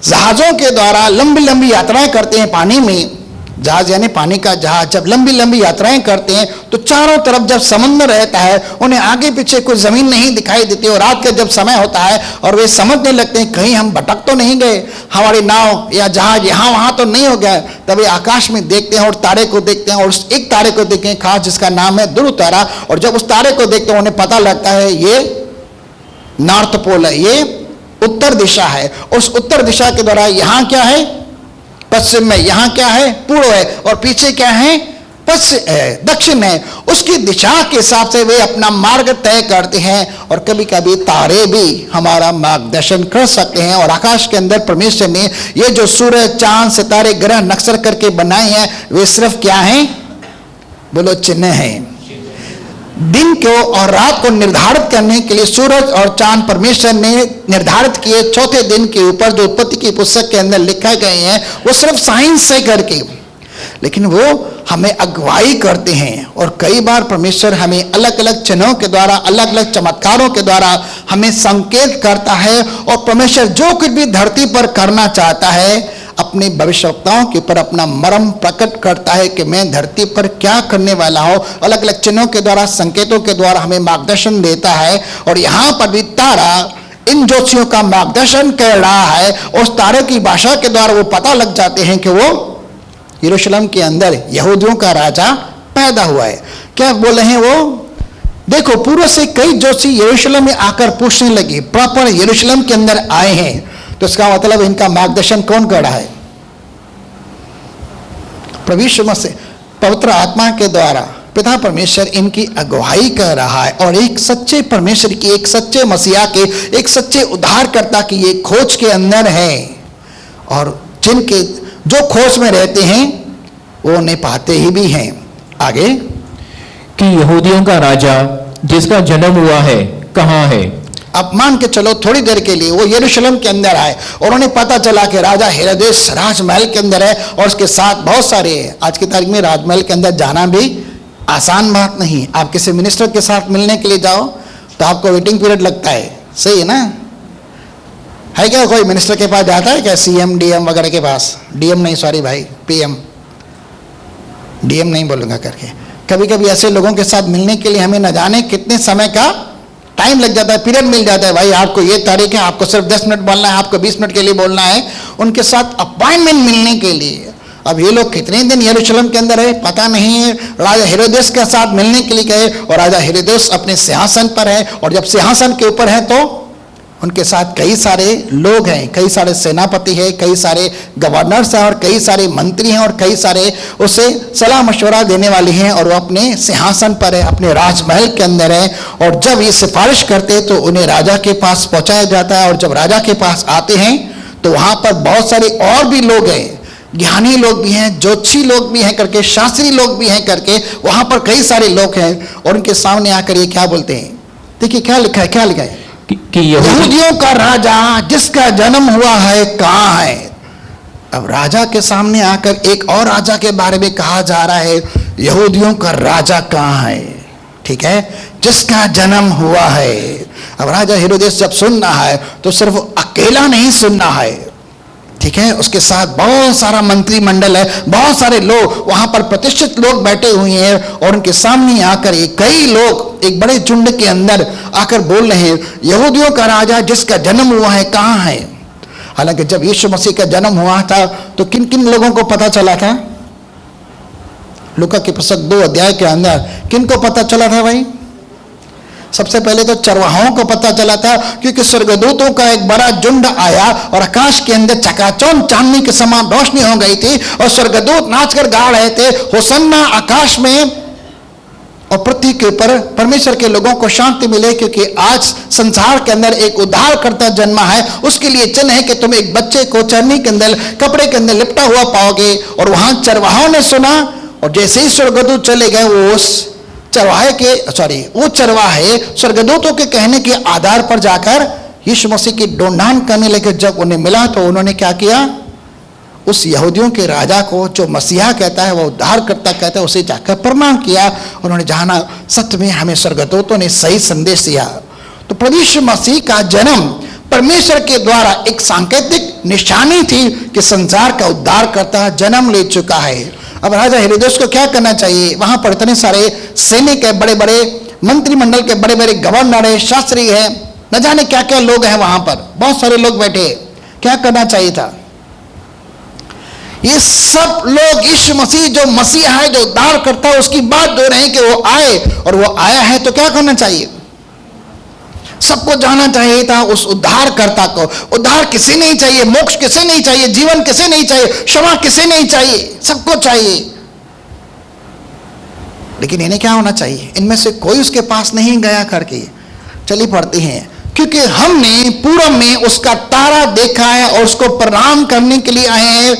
जहाजों के द्वारा लंबी लंबी यात्राएं करते हैं पानी में, जहाज यानी पानी का जहाज, जब लंबी लंबी यात्राएं करते हैं तो चारों तरफ जब समुद्र रहता है, उन्हें आगे पीछे कोई जमीन नहीं दिखाई देती, और रात का जब समय होता है और वे समझने लगते हैं कहीं हम भटक तो नहीं गए, हमारी नाव या जहाज यहाँ वहां तो नहीं हो गया। तभी आकाश में देखते हैं और तारे को देखते हैं, और उस एक तारे को देखते हैं खास जिसका नाम है ध्रुव तारा। और जब उस तारे को देखते हैं उन्हें पता लगता है ये नॉर्थ पोल है, ये उत्तर दिशा है। उस उत्तर दिशा के द्वारा यहाँ क्या है? पश्चिम में, यहाँ क्या है? पूर्व है, और पीछे क्या है? दक्षिण है। उसकी दिशा के हिसाब से वे अपना मार्ग तय करते हैं, और कभी कभी तारे भी हमारा मार्गदर्शन कर सकते हैं। और आकाश के अंदर परमेश्वर ने ये जो सूरज, चांद, सितारे, ग्रह, नक्षत्र करके बनाए हैं, वे सिर्फ क्या हैं? बोलो, चिन्ह हैं। दिन को और रात को निर्धारित करने के लिए सूरज और चांद परमेश्वर ने निर्धारित किए चौथे दिन के ऊपर, जो उत्पत्ति की पुस्तक के अंदर लिखा गए हैं, वो सिर्फ साइंस से करके, लेकिन वो हमें अगुवाई करते हैं। और कई बार परमेश्वर हमें अलग अलग चिन्हों के द्वारा, अलग अलग चमत्कारों के द्वारा हमें संकेत करता है। और परमेश्वर जो कुछ भी धरती पर करना चाहता है, अपने भविष्यवक्ताओं के ऊपर अपना मर्म प्रकट करता है कि मैं धरती पर क्या करने वाला हूं। अलग अलग चिन्हों के द्वारा, संकेतों के द्वारा हमें मार्गदर्शन देता है। और यहां पर भी तारा इन ज्योतिषियों का मार्गदर्शन कर रहा है। उस तारे की भाषा के द्वारा वो पता लग जाते हैं कि वो यरूशलेम के अंदर यहूदियों का राजा पैदा हुआ है। क्या बोल रहे हैं वो? देखो, पूर्व से कई ज्योतिषी यरूशलेम में आकर पूछने लगे, प्रॉपर यरूशलेम के अंदर आए हैं, तो इसका मतलब इनका मार्गदर्शन कौन कर रहा है? प्रभु यीशु मसीह पवित्र आत्मा के द्वारा पिता परमेश्वर इनकी अगुवाई कर रहा है। और एक सच्चे परमेश्वर की, एक सच्चे मसीहा के, एक सच्चे उद्धारकर्ता की ये खोज के अंदर है। और जिनके जो खोज में रहते हैं वो उन्हें पाते ही भी हैं। आगे कि यहूदियों का राजा जिसका जन्म हुआ है कहाँ है? अब मान के चलो थोड़ी देर के लिए वो यरूशलेम के अंदर आए और उन्हें पता चला कि राजा हेरोदेस राजमहल के अंदर है, और उसके साथ बहुत सारे। आज की तारीख में राजमहल के अंदर जाना भी आसान बात नहीं। आप किसी मिनिस्टर के साथ मिलने के लिए जाओ तो आपको वेटिंग पीरियड लगता है, सही है ना? है क्या कोई मिनिस्टर के पास जाता है क्या? सीएम, डीएम वगैरह के पास? डीएम नहीं, सॉरी भाई, पीएम, डीएम नहीं बोलूंगा करके। कभी कभी ऐसे लोगों के साथ मिलने के लिए हमें न जाने कितने समय का टाइम लग जाता है, पीरियड मिल जाता है। भाई आपको ये तारीख है, आपको सिर्फ 10 मिनट बोलना है, आपको 20 मिनट के लिए बोलना है, उनके साथ अपॉइंटमेंट मिलने के लिए। अब ये लोग कितने दिन यरूशलेम के अंदर है पता नहीं है। राजा हेरोदेस के साथ मिलने के लिए गए, और राजा हेरोदेस अपने सिंहासन पर है, और जब सिंहासन के ऊपर है तो उनके साथ कई सारे लोग हैं, कई सारे सेनापति हैं, कई सारे गवर्नर्स हैं, और कई सारे मंत्री हैं, और कई सारे उसे सलाह मशवरा देने वाले हैं। और वो अपने सिंहासन पर है, अपने राजमहल के अंदर है। और जब ये सिफारिश करते हैं तो उन्हें राजा के पास पहुंचाया जाता है। और जब राजा के पास आते हैं तो वहां पर बहुत सारे और भी लोग हैं, ज्ञानी लोग भी हैं, ज्योतिषी लोग भी हैं करके, शास्त्री लोग भी हैं करके, वहां पर कई सारे लोग हैं। और उनके सामने आकर ये क्या बोलते हैं? देखिए क्या लिखा है, क्या लिखा है कि यहूदियों का राजा जिसका जन्म हुआ है कहाँ है? अब राजा के सामने आकर एक और राजा के बारे में कहा जा रहा है, यहूदियों का राजा कहाँ है? ठीक है, जिसका जन्म हुआ है। अब राजा हेरोदेस जब सुन रहा है तो सिर्फ अकेला नहीं सुनना है, ठीक है, उसके साथ बहुत सारा मंत्रिमंडल है, बहुत सारे लोग वहां पर प्रतिष्ठित लोग बैठे हुए हैं, और उनके सामने आकर कई लोग एक बड़े झुंड के अंदर आकर बोल रहे हैं, यहूदियों का राजा जिसका जन्म हुआ है कहां है। हालांकि जब यीशु मसीह का जन्म हुआ था तो किन किन लोगों को पता चला था? लूका की पुस्तक 2 अध्याय के अंदर किन को पता चला था भाई? सबसे पहले तो चरवाहों को पता चला था, क्योंकि स्वर्गदूतों का एक बड़ा झुंड आया और आकाश के अंदर चकाचौंध चांदनी के समान रोशनी हो गई थी, और स्वर्गदूत नाचकर गा रहे थे, होसन्ना आकाश में, और पृथ्वी के ऊपर परमेश्वर के लोगों को शांति मिले, क्योंकि आज संसार के अंदर एक उद्धारकर्ता जन्मा है। उसके लिए चिन्ह है कि तुम एक बच्चे को चरनी के अंदर कपड़े के अंदर लिपटा हुआ पाओगे। और वहां चरवाहों ने सुना, और जैसे ही स्वर्गदूत चले गए, वो चरवाहे स्वर्गदूतों के कहने के आधार पर जाकर यीशु मसीह की ढूंढान करने लगे। जब उन्हें मिला तो उन्होंने क्या किया? उस यहूदियों के राजा को, जो मसीहा कहता है, वो उद्धारकर्ता कहता है, उसे जाकर प्रणाम किया। उन्होंने जाना सत्य में हमें स्वर्गदूतों ने सही संदेश दिया। तो प्रभु यीशु मसीह का जन्म परमेश्वर के द्वारा एक सांकेतिक निशानी थी कि संसार का उद्धारकर्ता जन्म ले चुका है। अब राजा हेरोदेस को क्या करना चाहिए? वहां पर इतने सारे सैनिक है, बड़े बड़े मंत्रिमंडल के बड़े बड़े गवर्नर है, शास्त्री है, न जाने क्या क्या लोग हैं वहां पर, बहुत सारे लोग बैठे। क्या करना चाहिए था? ये सब लोग यीशु मसीह जो मसीह है, जो उद्धार करता है, उसकी बात दो रहे हैं कि वो आए, और वो आया है तो क्या करना चाहिए? सबको जाना चाहिए था उस उद्धारकर्ता को। उद्धार किसे नहीं चाहिए? मोक्ष किसे नहीं चाहिए? जीवन किसे नहीं चाहिए? क्षमा किसे नहीं चाहिए? सबको चाहिए। लेकिन इन्हें क्या होना चाहिए? इनमें से कोई उसके पास नहीं गया करके। चलिए पढ़ते हैं, क्योंकि हमने पूरब में उसका तारा देखा है और उसको प्रणाम करने के लिए आए हैं।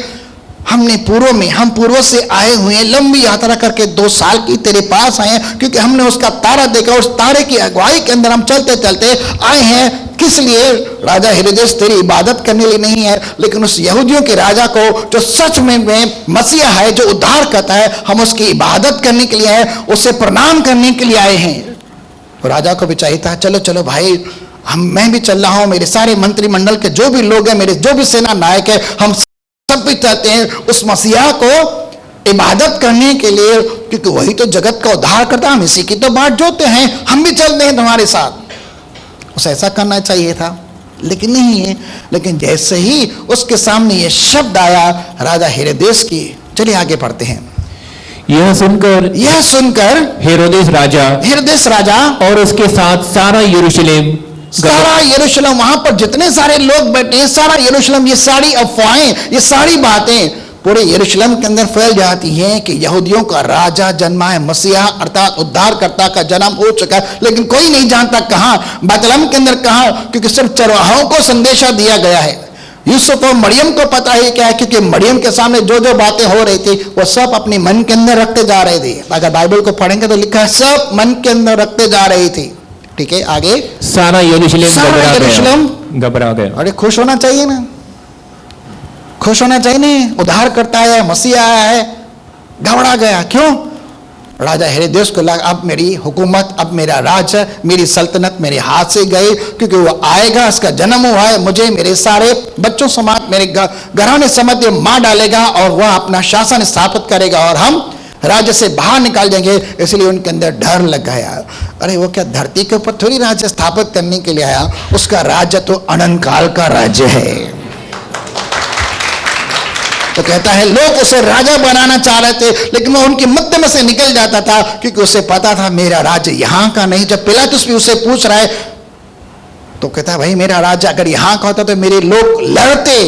हमने पूर्व में, हम पूर्व से आए हुए हैं, लंबी यात्रा करके 2 साल की तेरे पास आए हैं, क्योंकि हमने उसका तारा देखा। उस तारे की अगुवाई के अंदर हम चलते चलते आए हैं। किस लिए? राजा हेरोदेस तेरी इबादत करने लिए नहीं है, लेकिन उस यहूदियों के राजा को जो सच में मसीहा है, जो उद्धार करता है, हम उसकी इबादत करने के लिए आए, उसे प्रणाम करने के लिए आए हैं। राजा को भी चाहिए था, चलो चलो भाई, मैं भी चल रहा हूं, मेरे सारे मंत्रिमंडल के जो भी लोग हैं, मेरे जो भी सेना नायक है, हम सब भी चाहते हैं उस मसीहा को इबादत करने के लिए, क्योंकि वही तो जगत का उद्धार करता है। हम इसी की तो बात जोते हैं, हम भी चलते हैं तुम्हारे साथ। उसे ऐसा करना चाहिए था, लेकिन नहीं है। लेकिन जैसे ही उसके सामने ये शब्द आया राजा हेरोदेस की, चलिए आगे पढ़ते हैं। यह सुनकर हेरोदेस राजा और उसके साथ सारा यरूशलेम, वहां पर जितने सारे लोग बैठे हैं, सारा यरूशलेम, ये सारी अफवाहें, ये सारी बातें पूरे यरूशलेम के अंदर फैल जाती हैं कि यहूदियों का राजा जन्मा है, मसीहा अर्थात उद्धारकर्ता का जन्म हो चुका है। लेकिन कोई नहीं जानता कहां, बैतलहम के अंदर कहां, क्योंकि सिर्फ चरवाहों को संदेशा दिया गया है। यूसुफ और मरियम को पता ही क्या है, क्योंकि मरियम के सामने जो जो बातें हो रही थी वो सब अपने मन के अंदर रखते जा रहे थे। अगर बाइबल को पढ़ेंगे तो लिखा है सब मन के अंदर रखते जा रही थी। ठीक है, आगे। सारा यरूशलेम घबरा गया। अरे खुश होना चाहिए ना, खुश होना चाहिए ना, उद्धार करता है, मसीहा आया है। घबरा गया, क्यों? राजा हेरोदेस को लगा अब मेरी हुकूमत, अब मेरा राज्य, मेरी सल्तनत मेरे हाथ से गई, क्योंकि वो आएगा, इसका जन्म हुआ है, मुझे मेरे सारे बच्चों समेत, मेरे घराने समेत मार डालेगा, और वह अपना शासन स्थापित करेगा, और हम राज्य से बाहर निकाल देंगे। इसलिए उनके अंदर डर लग गया। अरे वो क्या धरती के ऊपर थोड़ी राज्य स्थापित करने के लिए आया, उसका राज्य तो अनंत काल का राज्य है। तो कहता है लोग उसे राजा बनाना चाह रहे थे, लेकिन वो उनके मध्य में से निकल जाता था, क्योंकि उसे पता था मेरा राज्य यहां का नहीं। जब पिलातुस भी उसे पूछ रहा है तो कहता है भाई मेरा राज्य अगर यहां का होता तो मेरे लोग लड़ते,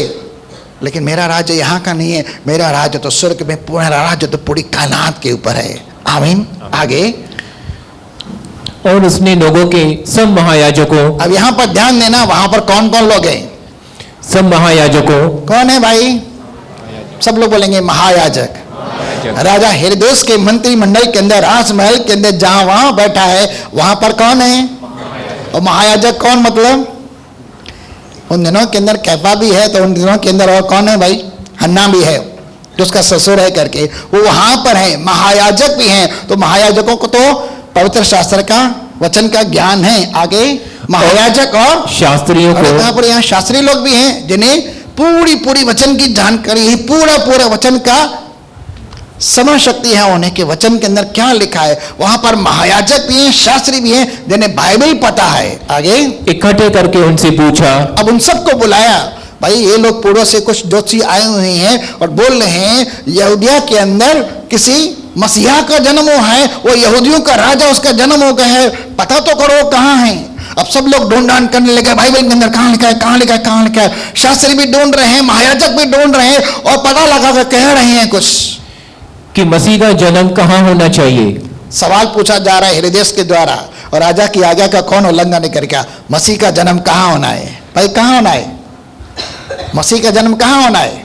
लेकिन मेरा राज्य यहाँ का नहीं है, मेरा राज्य तो स्वर्ग में, मेरा राज्य तो पूरी कायनात के ऊपर है। आमीन। आगे। और उसने लोगों के सब महायाजकों, अब यहाँ पर ध्यान देना, वहां पर कौन कौन लोग हैं? सब महायाजकों। कौन है भाई? सब लोग बोलेंगे महायाजक। राजा हेरोदेस के मंत्रिमंडल के अंदर, राजमहल के अंदर जहां वहां बैठा है, वहां पर कौन है? और महायाजक कौन? मतलब उन दिनों के अंदर कैफा भी है, तो उन दिनों के अंदर और कौन है भाई? हन्ना भी है, जो उसका ससुर है करके, वो वहां पर है। महायाजक भी हैं, तो महायाजकों को तो पवित्र शास्त्र का वचन का ज्ञान है। आगे। महायाजक और शास्त्रियों को, यहाँ पर यहाँ शास्त्री लोग भी हैं जिन्हें पूरी पूरी वचन की जानकारी है, पूरा पूरा वचन का समझ शक्ति है उन्हें कि वचन के अंदर क्या लिखा है। वहां पर महायाजक भी हैं, शास्त्री भी हैं, जिन्हें बाइबल पता है। आगे इकट्ठे करके उनसे पूछा, अब उन सबको बुलाया, भाई ये लोग पूर्व से कुछ ज्योतिषी आए हुए हैं और बोल रहे हैं यहूदिया के अंदर किसी मसीहा का जन्म हुआ है, वो यहूदियों का राजा उसका जन्म हो गया है, पता तो करो कहाँ है। अब सब लोग ढूंढ करने लगे बाइबल के अंदर कहाँ लिखा है, कहाँ लिखा है, कहाँ लिखा है। शास्त्री भी ढूंढ रहे हैं, महायाजक भी ढूंढ रहे हैं और पता लगा कर कह रहे हैं कुछ कि मसीह का जन्म कहाँ होना चाहिए। सवाल पूछा जा रहा है हेरोदेस के द्वारा और राजा की आज्ञा का कौन उल्लंघन करके, मसीह का जन्म कहाँ होना है। भाई कहाँ होना है, मसीह का जन्म कहाँ होना है,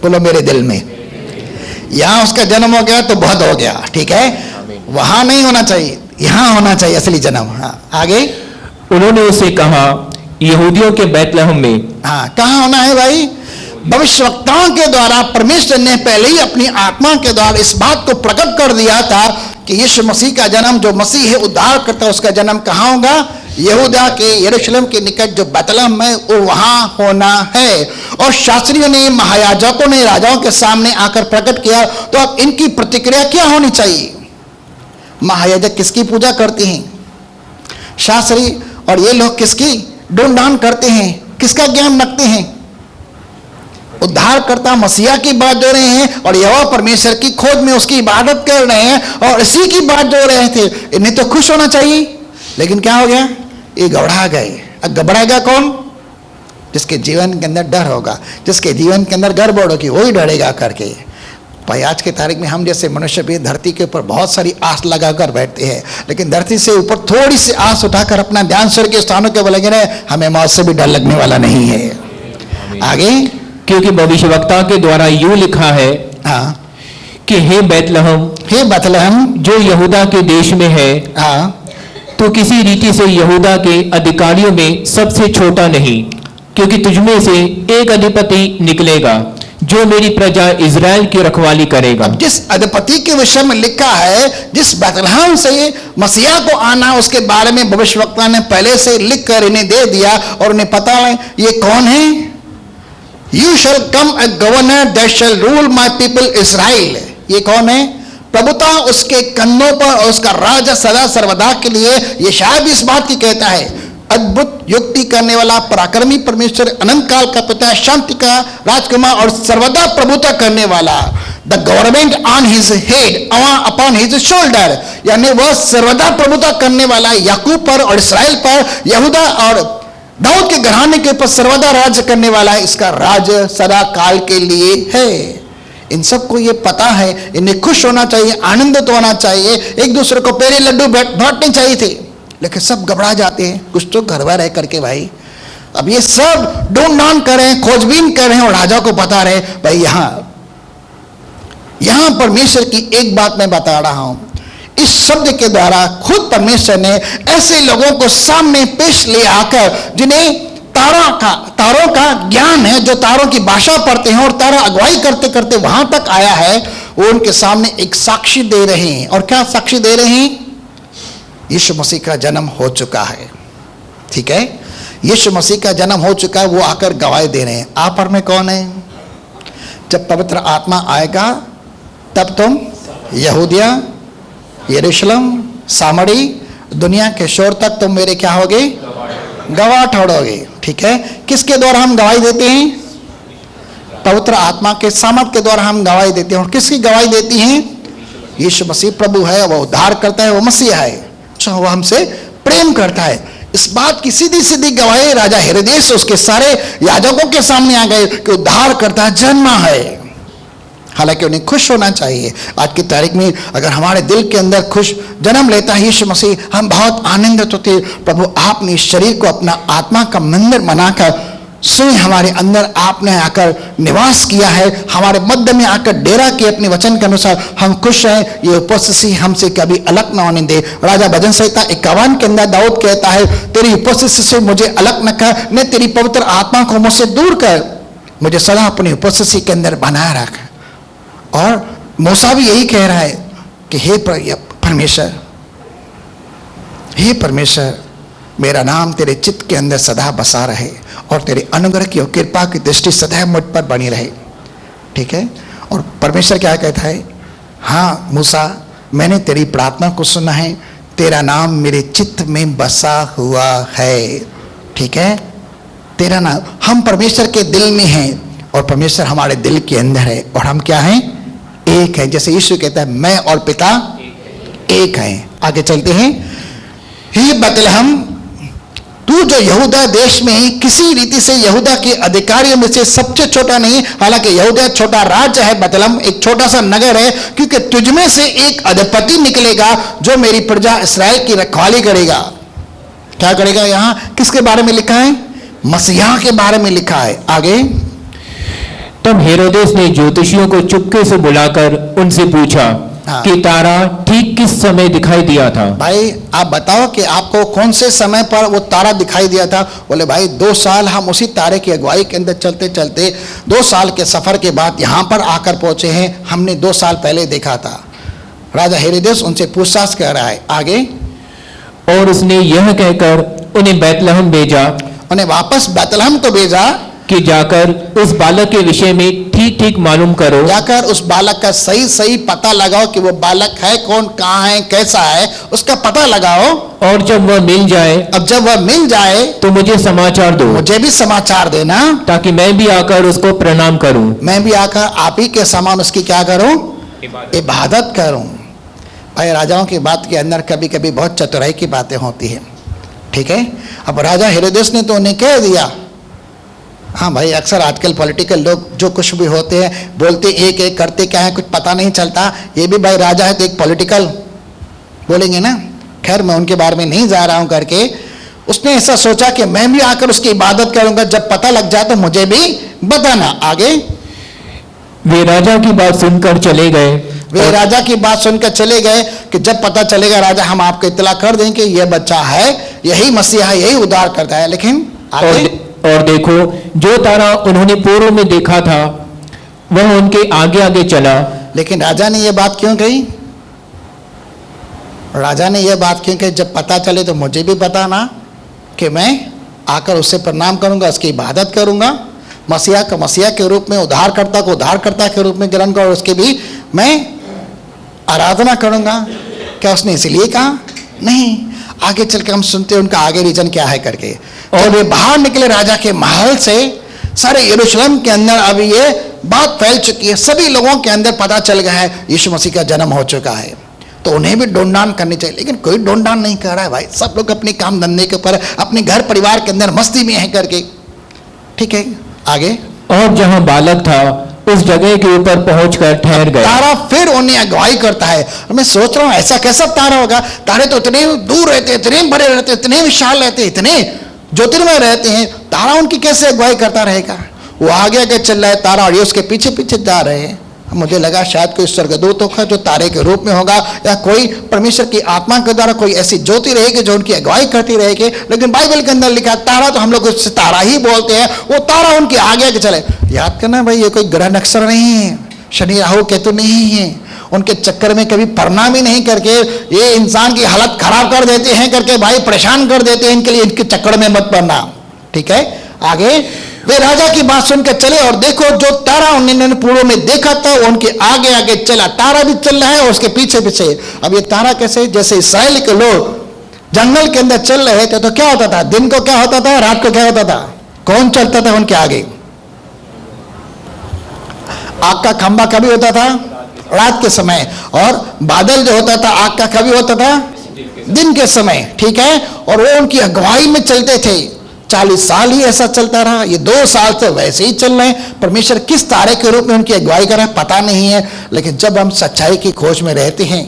बोलो मेरे दिल में। यहां उसका जन्म हो गया तो बहुत हो गया, ठीक है, वहां नहीं होना चाहिए, यहां होना चाहिए असली जन्म। हाँ आगे उन्होंने उससे कहा, यहूदियों के बैतलहम में। हाँ कहाँ होना है भाई, भविष्यवक्ताओं के द्वारा परमेश्वर ने पहले ही अपनी आत्मा के द्वारा इस बात को प्रकट कर दिया था कि यीशु मसीह का जन्म, जो मसीह है उद्धार करता है, उसका जन्म कहाँ होगा, यहूदा के यरूशलेम के निकट जो बैतलहम है वो वहां होना है। और शास्त्रियों ने, महायाजकों ने राजाओं के सामने आकर प्रकट किया, तो अब इनकी प्रतिक्रिया क्या होनी चाहिए। महायाजक किसकी पूजा करते हैं, शास्त्री और ये लोग किसकी ढूंढान करते हैं, किसका ज्ञान रखते हैं, उद्धारकर्ता मसीहा की बात जो रहे हैं और यहोवा परमेश्वर की खोज में उसकी इबादत कर रहे हैं और इसी की बात जो रहे थे। इन्हें तो खुश होना चाहिए, लेकिन क्या हो गया, ये घबरा गए। अब घबराएगा कौन, जिसके जीवन के अंदर डर होगा, जिसके जीवन के अंदर गड़बड़ होगी, वही डरेगा करके। भाई आज के तारीख में हम जैसे मनुष्य भी धरती के ऊपर बहुत सारी आस लगाकर बैठते हैं, लेकिन धरती से ऊपर थोड़ी सी आस उठाकर अपना ध्यान स्वर्ग के स्थानों के बोलेंगे ना, हमें मौत से भी डर लगने वाला नहीं है। आगे क्योंकि भविष्यवक्ता के द्वारा यूं लिखा है, हाँ कि हे बैतलहम, हे बैतलहम जो यहूदा के देश में है, हाँ तो किसी रीति से यहूदा के अधिकारियों में सबसे छोटा नहीं, क्योंकि तुझमें से एक अधिपति निकलेगा जो मेरी प्रजा इजराइल की रखवाली करेगा। अब जिस अधिपति के विषय में लिखा है, जिस बैतलहम से मसीहा को आना, उसके बारे में भविष्यवक्ता ने पहले से लिख कर इन्हें दे दिया और उन्हें पता है ये कौन है। You shall come a governor that shell rule my people Israel. ये कौन है, प्रभुता उसके कंधों पर और उसका राज सदा सर्वदा के लिए। ये शायद इस बात की कहता है, अद्भुत युक्ति करने वाला पराक्रमी परमेश्वर, अनंत काल का पिता, शांति का राजकुमार और सर्वदा प्रभुता करने वाला। The government on his head upon his shoulder, यानी वह सर्वदा प्रभुता करने वाला याकूब पर और इसराइल पर, यहूदा और दाऊद के घराने के ऊपर सर्वदा राज्य करने वाला है। इसका राज सदा काल के लिए है। इन सबको ये पता है, इन्हें खुश होना चाहिए, आनंदित होना चाहिए, एक दूसरे को पेड़े लड्डू बांटने चाहिए थे, लेकिन सब घबरा जाते हैं, कुछ तो गड़बड़ रह करके भाई। अब ये सब ढूंढ कर रहे हैं, खोजबीन कर रहे हैं और राजा को बता रहे भाई यहां परमेश्वर की एक बात मैं बता रहा हूं। इस शब्द के द्वारा खुद परमेश्वर ने ऐसे लोगों को सामने पेश ले आकर, जिन्हें तारों का ज्ञान है, जो तारों की भाषा पढ़ते हैं और तारा अगुवाई करते करते वहां तक आया है, वो उनके सामने एक साक्षी दे रहे हैं। और क्या साक्षी दे रहे हैं, यीशु मसीह का जन्म हो चुका है। ठीक है, यीशु मसीह का जन्म हो चुका है, वो आकर गवाही दे रहे हैं। आप और मैं कौन है, जब पवित्र आत्मा आएगा तब तुम यहूदिया, यरूशलेम, सामरी, दुनिया के शोर तक तुम मेरे क्या होगे, गवाह ठहरोगे। ठीक है, किसके द्वारा हम गवाही देते हैं, पवित्र आत्मा के सामर्थ के द्वारा हम गवाही देते हैं। और किसकी गवाही देती हैं, यीशु मसीह प्रभु है, वो उद्धार करता है, वो मसीह है, वो हमसे प्रेम करता है। इस बात की सीधी सीधी गवाही राजा हेरोदेस उसके सारे याजकों के सामने आ गए कि उद्धार करता जन्मा है। हालांकि उन्हें खुश होना चाहिए। आज की तारीख में अगर हमारे दिल के अंदर खुश जन्म लेता है यीशु मसीह, हम बहुत आनंदित होते। प्रभु आपने इस शरीर को अपना आत्मा का मंदिर बनाकर स्वयं हमारे अंदर आपने आकर निवास किया है, हमारे मध्य में आकर डेरा किया अपने वचन के अनुसार। हम खुश हैं, ये उपस्थिति हमसे कभी अलग ना होने दे। राजा भजन संहिता 51 के अंदर दाऊद कहता है, तेरी उपस्थिति से मुझे अलग न कर, न तेरी पवित्र आत्मा को मुझसे दूर कर, मुझे सदा अपनी उपस्थिति के अंदर बनाए रख। और मूसा भी यही कह रहा है कि हे परमेश्वर, हे परमेश्वर, मेरा नाम तेरे चित्त के अंदर सदा बसा रहे और तेरे अनुग्रह की और कृपा की दृष्टि सदैव मुझ पर बनी रहे। ठीक है। और परमेश्वर क्या कहता है, हाँ मूसा, मैंने तेरी प्रार्थना को सुना है, तेरा नाम मेरे चित्त में बसा हुआ है। ठीक है। तेरा नाम, हम परमेश्वर के दिल में हैं और परमेश्वर हमारे दिल के अंदर है और हम क्या हैं, एक है। जैसे यीशु कहता है मैं और पिता एक हैं। आगे चलते हैं। हे बैतलहम, तू जो यहूदा देश में ही किसी रीति से यहूदा के अधिकारियों में से सबसे छोटा नहीं, हालांकि यहूदा छोटा राज्य है, बैतलहम एक छोटा सा नगर है, क्योंकि तुझमें से एक अधिपति निकलेगा जो मेरी प्रजा इस्राएल की रखवाली करेगा। क्या करेगा? यहां किसके बारे में लिखा है? मसीहा के बारे में लिखा है। आगे, तब हेरोदेस ने ज्योतिषियों को चुपके से बुलाकर उनसे पूछा कि तारा ठीक किस समय दिखाई दिया था। भाई आप बताओ कि आपको कौन से समय पर वो तारा दिखाई दिया था? बोले भाई 2 साल हम उसी तारे की अगुवाई के अंदर चलते चलते 2 साल के सफर के बाद यहां पर आकर पहुंचे हैं, हमने 2 साल पहले देखा था। राजा हेरोदेस उनसे पूछताछ कर रहा है। आगे, और उसने यह कहकर उन्हें बैतलहम भेजा, उन्हें वापस बैतलहम को भेजा कि जाकर उस बालक के विषय में ठीक ठीक मालूम करो, जाकर उस बालक का सही सही पता लगाओ कि वो बालक है कौन, कहाँ है, कैसा है, उसका पता लगाओ। और जब वह मिल जाए, अब जब वह मिल जाए तो मुझे समाचार दो, मुझे भी समाचार देना, ताकि मैं भी आकर उसको प्रणाम करूं। मैं भी आकर आप ही के समान उसकी क्या करूं? इबादत करूं। भाई राजाओं की बात के अंदर कभी कभी बहुत चतुराई की बातें होती है। ठीक है। अब राजा हेरोदेस ने तो उन्हें कह दिया। हाँ भाई, अक्सर आजकल पॉलिटिकल लोग जो कुछ भी होते हैं बोलते एक एक, करते क्या है कुछ पता नहीं चलता। ये भी भाई राजा है तो एक पॉलिटिकल बोलेंगे ना। खैर मैं उनके बारे में नहीं जा रहा हूं करके, उसने ऐसा सोचा कि मैं भी आकर उसकी इबादत करूंगा, जब पता लग जाए तो मुझे भी बताना। आगे, वे राजा की बात सुनकर चले गए। वे राजा की बात सुनकर चले गए कि जब पता चलेगा राजा हम आपको इत्तला कर देंगे कि यह बच्चा है, यही मसीहा है, यही उद्धार करता है। लेकिन आगे, और देखो, जो तारा उन्होंने पूर्व में देखा था वह उनके आगे आगे चला। लेकिन राजा ने यह बात क्यों कही? राजा ने यह बात क्यों कही? जब पता चले तो मुझे भी बताना कि मैं आकर उससे प्रणाम करूंगा, उसकी इबादत करूंगा, मसीहा का मसीहा के रूप में, उद्धारकर्ता को उद्धारकर्ता के रूप में ग्रहण करूंगा, उसके भी मैं आराधना करूंगा। क्या उसने इसलिए कहा? नहीं। आगे चल के हम सुनते हैं उनका आगे रीजन क्या है करके। और वे बाहर निकले राजा के महल से, सारे यरूशलेम के अंदर अब ये बात फैल चुकी है, सभी लोगों के अंदर पता चल गया है यीशु मसीह का जन्म हो चुका है। तो उन्हें भी ढूंढान करनी चाहिए, लेकिन कोई ढूंढान नहीं कर रहा है भाई। सब लोग अपने काम धंधे के ऊपर, अपने घर परिवार के अंदर मस्ती में है करके। ठीक है। आगे, और जहां बालक था उस जगह के ऊपर पहुंचकर ठहर गए। तारा फिर उन्हें अगुवाई करता है। मैं सोच रहा हूं ऐसा कैसा तारा होगा? तारे तो इतने दूर रहते, इतने बड़े रहते, इतने विशाल रहते, इतने ज्योतिर्मय रहते हैं, तारा उनकी कैसे अगुवाई करता रहेगा? वो आगे आगे चल रहा है तारा और ये उसके पीछे पीछे जा रहे हैं। मुझे लगा शायद कोई स्वर्गदूत होगा जो तारे के रूप में होगा, या कोई परमेश्वर की आत्मा के द्वारा कोई ऐसी ज्योति रहेगी जो उनकी अगुवाई करती रहेगी। लेकिन बाइबल के अंदर लिखा तारा, तो हम लोग उससे तारा ही बोलते हैं। वो तारा उनके आगे आगे चले। याद करना भाई, ये कोई ग्रह नक्षत्र नहीं है, शनि राहु केतु नहीं है, उनके चक्कर में कभी पढ़ना भी नहीं करके ये इंसान की हालत खराब कर देते हैं करके भाई, परेशान कर देते हैं। इनके लिए इनके चक्कर में मत पड़ना। ठीक है। आगे, वे राजा की बात सुनकर चले और देखो जो तारा उन्होंने पूर्व में देखा था वो उनके आगे आगे चला। तारा भी चल रहा है और उसके पीछे पीछे। अब ये तारा कैसे? जैसे इस्राएल के लोग जंगल के अंदर चल रहे थे तो क्या होता था? दिन को क्या होता था, रात को क्या होता था? कौन चलता था उनके आगे? आग का खंभा कभी होता था? रात के समय। और बादल जो होता था आग का कभी होता था? दिन के समय। ठीक है। और वो उनकी अगुवाई में चलते थे। 40 साल ही ऐसा चलता रहा। ये 2 साल से वैसे ही चल रहे हैं। परमेश्वर किस तारे के रूप में उनकी अगुवाई कर रहा है पता नहीं है, लेकिन जब हम सच्चाई की खोज में रहते हैं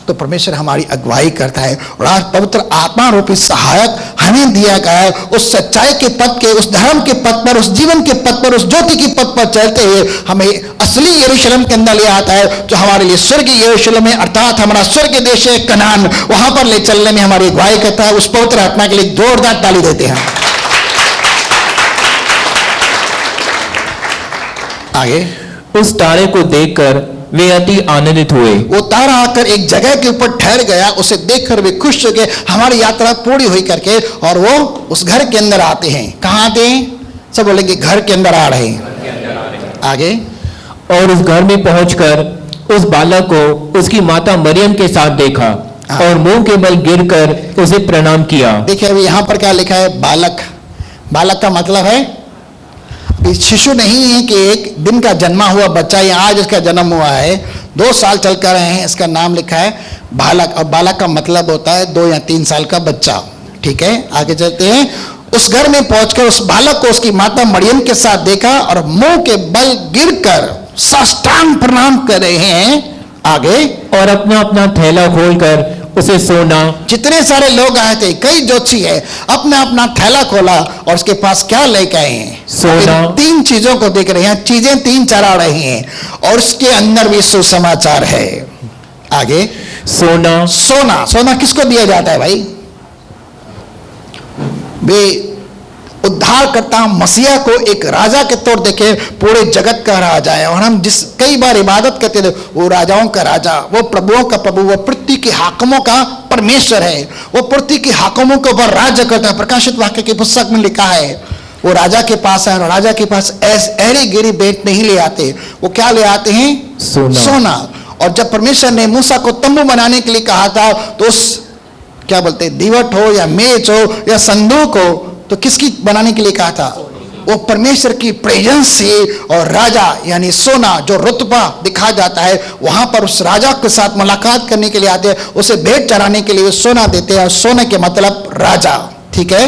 तो परमेश्वर हमारी अगुवाई करता है। और आज पवित्र आत्मा रूपी सहायक हमें दिया गया है। उस सच्चाई के पथ के, उस धर्म के पथ पर, उस जीवन के पथ पर, उस ज्योति के पथ पर चलते हुए हमें असली यरूशलेम के अंदर ले आता है, जो हमारे लिए स्वर्गीय यरूशलेम है, अर्थात हमारा स्वर्ग देश है कनान। वहां पर ले चलने में हमारी अगुवाई करता है। उस पवित्र आत्मा के लिए जोरदार ताली देते हैं। आगे, उस तारे को देखकर वे अति आनंदित हुए। वो तारा आकर एक जगह के ऊपर ठहर गया, उसे देखकर वे खुश हो गए, हमारी यात्रा पूरी हुई करके, और वो उस घर के अंदर आते हैं। कहाँ आते हैं? सब बोलेंगे घर के अंदर आ रहे हैं। आगे, और उस घर में पहुंचकर उस बालक को उसकी माता मरियम के साथ देखा और मुंह के बल गिरकर उसे प्रणाम किया। देखिए अभी यहाँ पर क्या लिखा है? बालक। बालक का मतलब है शिशु नहीं है कि एक दिन का जन्मा हुआ बच्चा, या आज इसका जन्म हुआ है, 2 साल चल कर रहे हैं, इसका नाम लिखा है बालक। और बालक का मतलब होता है 2 या 3 साल का बच्चा। ठीक है, आगे चलते हैं। उस घर में पहुंचकर उस बालक को उसकी माता मरियम के साथ देखा और मुंह के बल गिरकर साष्टांग प्रणाम कर रहे हैं। आगे, और अपना अपना थैला खोलकर उसे सोना। जितने सारे लोग आए थे, कई ज्योतिषी है, अपना अपना थैला खोला और उसके पास क्या लेके आए हैं? सोना। 3 चीजों को देख रहे हैं, चीजें 3 चला रहे हैं, और उसके अंदर भी सुसमाचार है। आगे, सोना। सोना। सोना किसको दिया जाता है भाई? वे उद्धारकर्ता मसीहा को एक राजा के तौर देखे, पूरे जगत का राजा है। और हम जिस कई बार इबादत करते थे, वो राजाओं का राजा, वो प्रभुओं का प्रभु, वो पृथ्वी के हाकिमों का परमेश्वर है, वो पृथ्वी के हाकिमों के ऊपर राज्य करता है। प्रकाशित वाक्य की पुस्तक में लिखा है वो राजा के पास है, और राजा के पास ऐरी गिरी भेंट नहीं ले आते, वो क्या ले आते हैं? सोना। सोना। और जब परमेश्वर ने मूसा को तंबू बनाने के लिए कहा था, तो उस क्या बोलते हैं, दीवट हो या मेज हो या संदूक हो, तो किसकी बनाने के लिए कहा था? वो परमेश्वर की प्रेजेंस से। और राजा यानी सोना, जो रुतबा दिखा जाता है, वहां पर उस राजा के साथ मुलाकात करने के लिए आते हैं, उसे भेंट चढ़ाने के लिए वो सोना देते हैं। और सोने के मतलब राजा। ठीक है,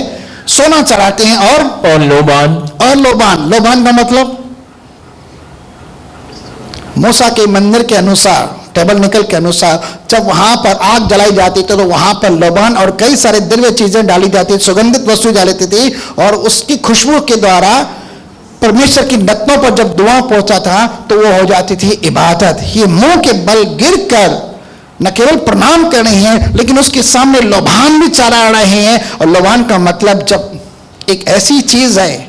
सोना चढ़ाते हैं। और लोबान। और लोबान। लोबान का मतलब मूसा के मंदिर के अनुसार, टेबल निकल के अनुसार, जब वहां पर आग जलाई जाती थी तो वहां पर लोबान और कई सारे दिव्य चीजें डाली जाती, सुगंधित वस्तु डाली थी, और उसकी खुशबू के द्वारा परमेश्वर की नतनों पर जब धुआं पहुंचा था तो वो हो जाती थी इबादत। ये मुंह के बल गिरकर न केवल प्रणाम कर रहे हैं, लेकिन उसके सामने लोबान भी चढ़ा रहे हैं। और लोबान का मतलब जब एक ऐसी चीज है,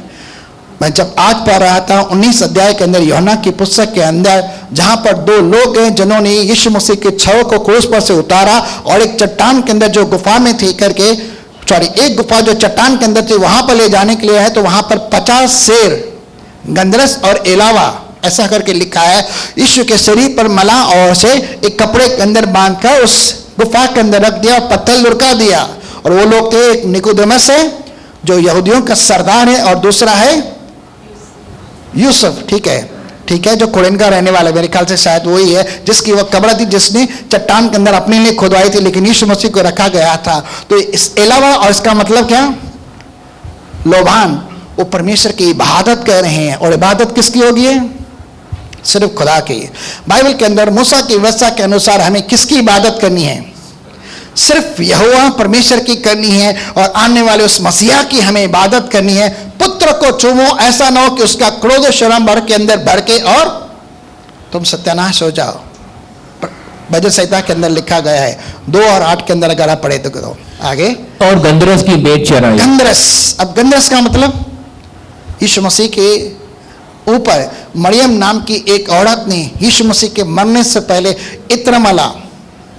मैं जब आज पढ़ रहा था 19 अध्याय के अंदर यूहन्ना की पुस्तक के अंदर, जहां पर 2 लोग हैं जिन्होंने यीशु मसीह के छव को क्रूस पर से उतारा, और एक चट्टान के अंदर जो गुफा में थी करके, एक गुफा जो चट्टान के अंदर थी वहां पर ले जाने के लिए है, तो वहां पर 50 शेर, गंदरस और एलावा ऐसा करके लिखा है, यीशु के शरीर पर मला और उसे एक कपड़े के अंदर बांधकर उस गुफा के अंदर रख दिया और पत्थर लुढ़का दिया। और वो लोग थे, एक निकोदेमस है जो यहूदियों का सरदार है, और दूसरा है यूसुफ। ठीक है, जो कुरैन का रहने वाला, मेरे ख्याल से शायद वही है जिसकी वह कब्र थी, जिसने चट्टान के अंदर अपने लिए खुदवाई थी, लेकिन यीशु मसीह को रखा गया था। तो इस अलावा, और इसका मतलब क्या? लोबान। वो परमेश्वर की इबादत कर रहे हैं, और इबादत किसकी होगी? सिर्फ खुदा की। बाइबल के अंदर मूसा की व्यवस्था के अनुसार हमें किसकी इबादत करनी है? सिर्फ यहोवा परमेश्वर की करनी है, और आने वाले उस मसीहा की हमें इबादत करनी है। पुत्र को चूमो, ऐसा ना हो कि उसका क्रोध शर्म भर के अंदर भड़के और तुम सत्यानाश हो जाओ। भजन संहिता के अंदर लिखा गया है 2 और 8 के अंदर, अगर आप पढ़े तो करो। आगे, और गंदरस की भेंट चढ़ाई। गंदरस। अब गंदरस का मतलब, यीशु मसीह के ऊपर मरियम नाम की एक औरत ने यीशु मसीह के मरने से पहले इत्र मला।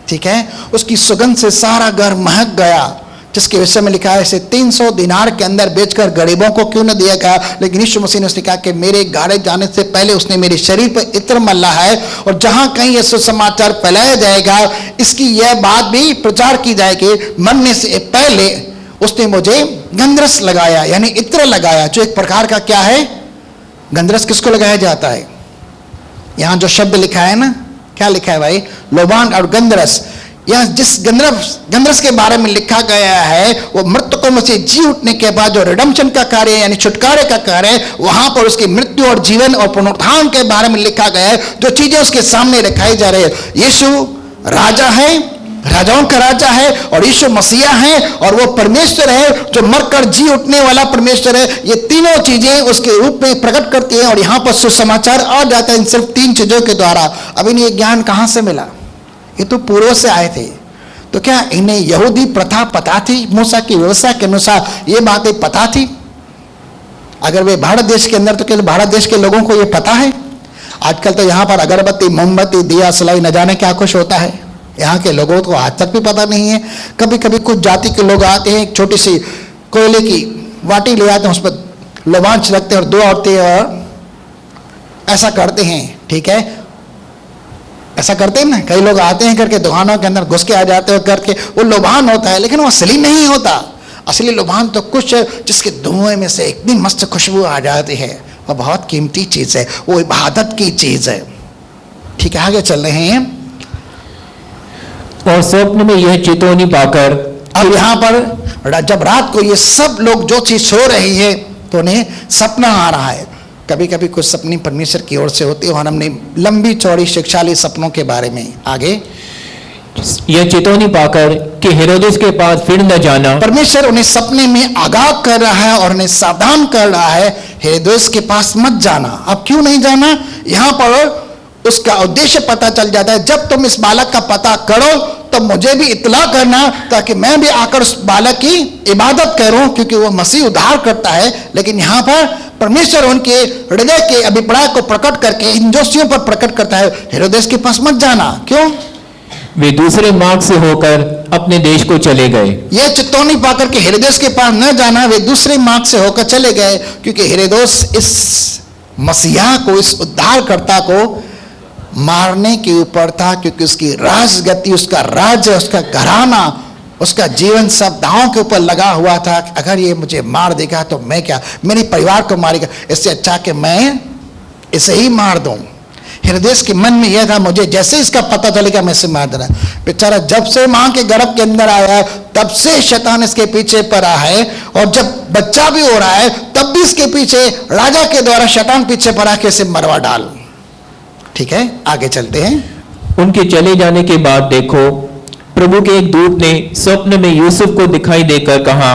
ठीक है, उसकी सुगंध से सारा घर महक गया, जिसके विषय में लिखा है, इसे 300 दिनार के अंदर बेचकर गरीबों को क्यों न दिया गया। लेकिन यीशु मसीह ने उसने कहा कि मेरे गाड़े जाने से पहले उसने मेरे शरीर पर इत्र मल्ला है, और जहां कहीं यह सुसमाचार फैलाया जाएगा, इसकी यह बात भी प्रचार की जाएगी, मरने से पहले उसने मुझे गंधरस लगाया, यानी इत्र लगाया, जो एक प्रकार का क्या है? गंधरस किसको लगाया जाता है? यहां जो शब्द लिखा है ना, क्या लिखा है भाई? लोबान और गंधरस। यह जिस गंधरस के बारे में लिखा गया है, वो मृतकों में से जी उठने के बाद जो रिडम्पशन का कार्य यानी छुटकारे का कार्य है, वहां पर उसकी मृत्यु और जीवन और पुनरुत्थान के बारे में लिखा गया है, जो चीजें उसके सामने रखाई जा रही है। यीशु राजा है, राजाओं का राजा है, और यीशु मसीहा है, और वो परमेश्वर है जो मरकर जी उठने वाला परमेश्वर है। ये तीनों चीजें उसके रूप में प्रकट करती हैं, और यहां पर सुसमाचार आ जाता है इन सिर्फ 3 चीजों के द्वारा। अब इन्हें ये ज्ञान कहां से मिला? ये तो पूर्व से आए थे। तो क्या इन्हें यहूदी प्रथा पता थी? मूसा की व्यवस्था के अनुसार ये बातें पता थी? अगर वे भारत देश के अंदर, तो केवल भारत देश के लोगों को ये पता है? आजकल तो यहाँ पर अगरबत्ती, मोमबत्ती, दिया, सलाई न जाने क्या कुछ होता है। यहाँ के लोगों को आज तक भी पता नहीं है। कभी कभी कुछ जाति के लोग आते हैं, एक छोटी सी कोयले की वाटी ले आते हैं, उस पर लोबांच रखते हैं और 2 औरतें और ऐसा करते हैं। ठीक है, ऐसा करते हैं ना, कई लोग आते हैं करके दुकानों के अंदर घुस के आ जाते हैं करके, वो लोबान होता है, लेकिन वो असली नहीं होता। असली लोबान तो कुछ है जिसके धुएं में से इतनी मस्त खुशबू आ जाती है, वो बहुत कीमती चीज है, वो इबादत की चीज है। ठीक है, आगे चल रहे हैं। और स्वप्न में यह चेतावनी पाकर, अब यहाँ पर जब रात को ये सब लोग जो चीज सो रही है तो उन्हें सपना आ रहा है। कभी कभी कुछ सपने परमेश्वर की ओर से होते हैं और हमने लंबी चौड़ी शिक्षा ली सपनों के बारे में। आगे यह चेतावनी पाकर कि हेरोदेस के पास फिर न जाना। परमेश्वर उन्हें सपने में आगाह कर रहा है और उन्हें सावधान कर रहा है, हेरोदेस के पास मत जाना। अब क्यों नहीं जाना? यहाँ पर उसका उद्देश्य पता चल जाता है। जब तुम इस बालक का पता करो तो मुझे भी इत्तला करना, ताकि मैं भी आकर उस बालक की इबादत करूं, क्योंकि वो मसीह उद्धार करता है। लेकिन यहाँ पर परमेश्वर उनके हृदय के अभिप्राय को प्रकट करके इन जोशियों पर प्रकट करता है, हेरोदेस के पास मत जाना। क्यों? वे दूसरे मार्ग से होकर अपने देश को चले गए। यह चेतावनी पाकर के हेरोदेस के पास न जाना, वे दूसरे मार्ग से होकर चले गए, क्योंकि हेरोदेस इस मसीहा को, इस उद्धारकर्ता को मारने के ऊपर था, क्योंकि उसकी राजगति, उसका राज्य, उसका घराना, उसका जीवन सब दांव के ऊपर लगा हुआ था। अगर ये मुझे मार देगा तो मैं क्या, मेरे परिवार को मारेगा, इससे अच्छा कि मैं इसे ही मार दूं। हेरोदेस के मन में यह था, मुझे जैसे इसका पता चलेगा मैं इसे मार देना। बेचारा जब से मां के गर्भ के अंदर आया है तब से शैतान इसके पीछे पड़ा है, और जब बच्चा भी हो रहा है तब भी इसके पीछे राजा के द्वारा शैतान पीछे पड़ा के इसे मरवा डाल। ठीक है, आगे चलते हैं। उनके चले जाने के बाद देखो, प्रभु के एक दूत ने स्वप्न में यूसुफ को दिखाई देकर कहा,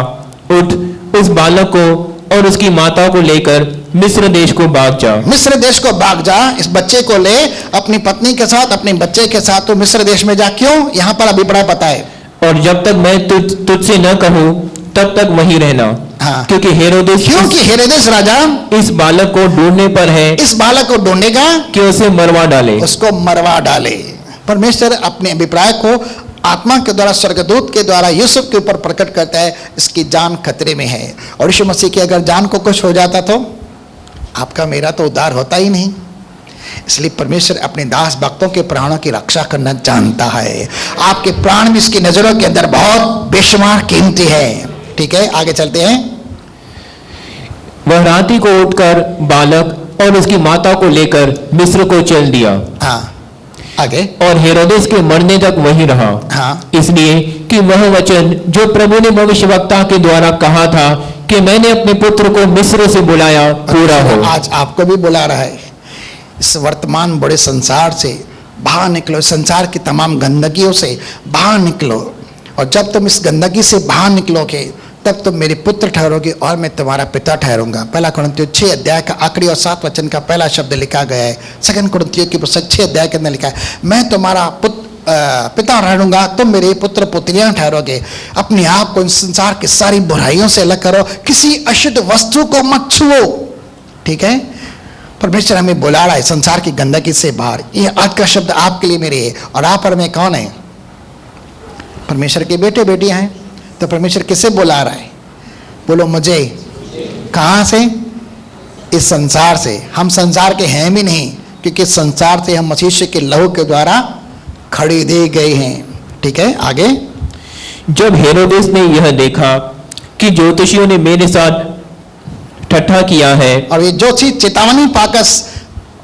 उठ, उस बालक को और उसकी माता को लेकर मिस्र देश को भाग जा। मिस्र देश को भाग जा, इस बच्चे को ले, अपनी पत्नी के साथ, अपने बच्चे के साथ तो मिस्र देश में जा। क्यों? यहाँ पर अभिप्राय पता है। और जब तक मैं तुझसे न कहूं तब तक वहीं रहना। हाँ। क्योंकि हेरोदेस राजा इस बालक को ढूंढने पर है, इस बालक को ढूंढेगा कि उसे मरवा डाले, उसको मरवा डाले। परमेश्वर अपने अभिप्राय को आत्मा के द्वारा, स्वर्गदूत के द्वारा यूसुफ के ऊपर प्रकट करता है। इसकी जान खतरे में है, और यीशु मसीह की अगर जान को कुछ हो जाता तो आपका मेरा तो उद्धार होता ही नहीं। इसलिए परमेश्वर अपने दास भक्तों के प्राणों की रक्षा करना जानता है। आपके प्राण भी इसकी नजरों के अंदर बहुत बेशुमार कीमती है। ठीक है, आगे चलते हैं। वह राती को उठकर बालक और उसकी माता को लेकर मिस्र को चल दिया। हाँ, आगे। और हेरोदेस के मरने तक वही रहा। हाँ। इसलिए कि वह वचन जो प्रभु ने भविष्यवक्ता के द्वारा कहा था कि मैंने अपने पुत्र को मिस्र से बुलाया, पूरा हो। आज आपको भी बुला रहा है। इस वर्तमान बड़े संसार से बाहर निकलो, संसार की तमाम गंदगियों से बाहर निकलो, और जब तुम इस गंदगी से बाहर निकलोगे तब तुम मेरे पुत्र ठहरोगे और मैं तुम्हारा पिता ठहरूंगा। पहला कुरिन्थियों 6 अध्याय का आखिरी और 7 वचन का पहला शब्द लिखा गया है। सेकंड कुरिन्थियों की पुस्तक 6 अध्याय के अंदर लिखा है, मैं तुम्हारा पिता ठहरूंगा, तुम मेरे पुत्र पुत्रियां ठहरोगे। अपने आप को इस संसार की सारी बुराइयों से अलग करो, किसी अशुद्ध वस्तु को मत छुओ। ठीक है, परमेश्वर हमें बुला रहा है संसार की गंदगी से बाहर। ये आज का शब्द आपके लिए मेरे है, और आप और मैं कौन है? परमेश्वर के बेटे बेटियां हैं। तो परमेश्वर किसे बुला रहा है? बोलो मुझे। कहां से? इस संसार से। हम संसार के हैं भी नहीं, क्योंकि संसार से हम मसीह के लहू के द्वारा खरीदे गए हैं। ठीक है, आगे। जब हेरोदेस ने यह देखा कि ज्योतिषियों ने मेरे साथ ठट्ठा किया है, और ये ज्योतिषी चेतावनी पाकर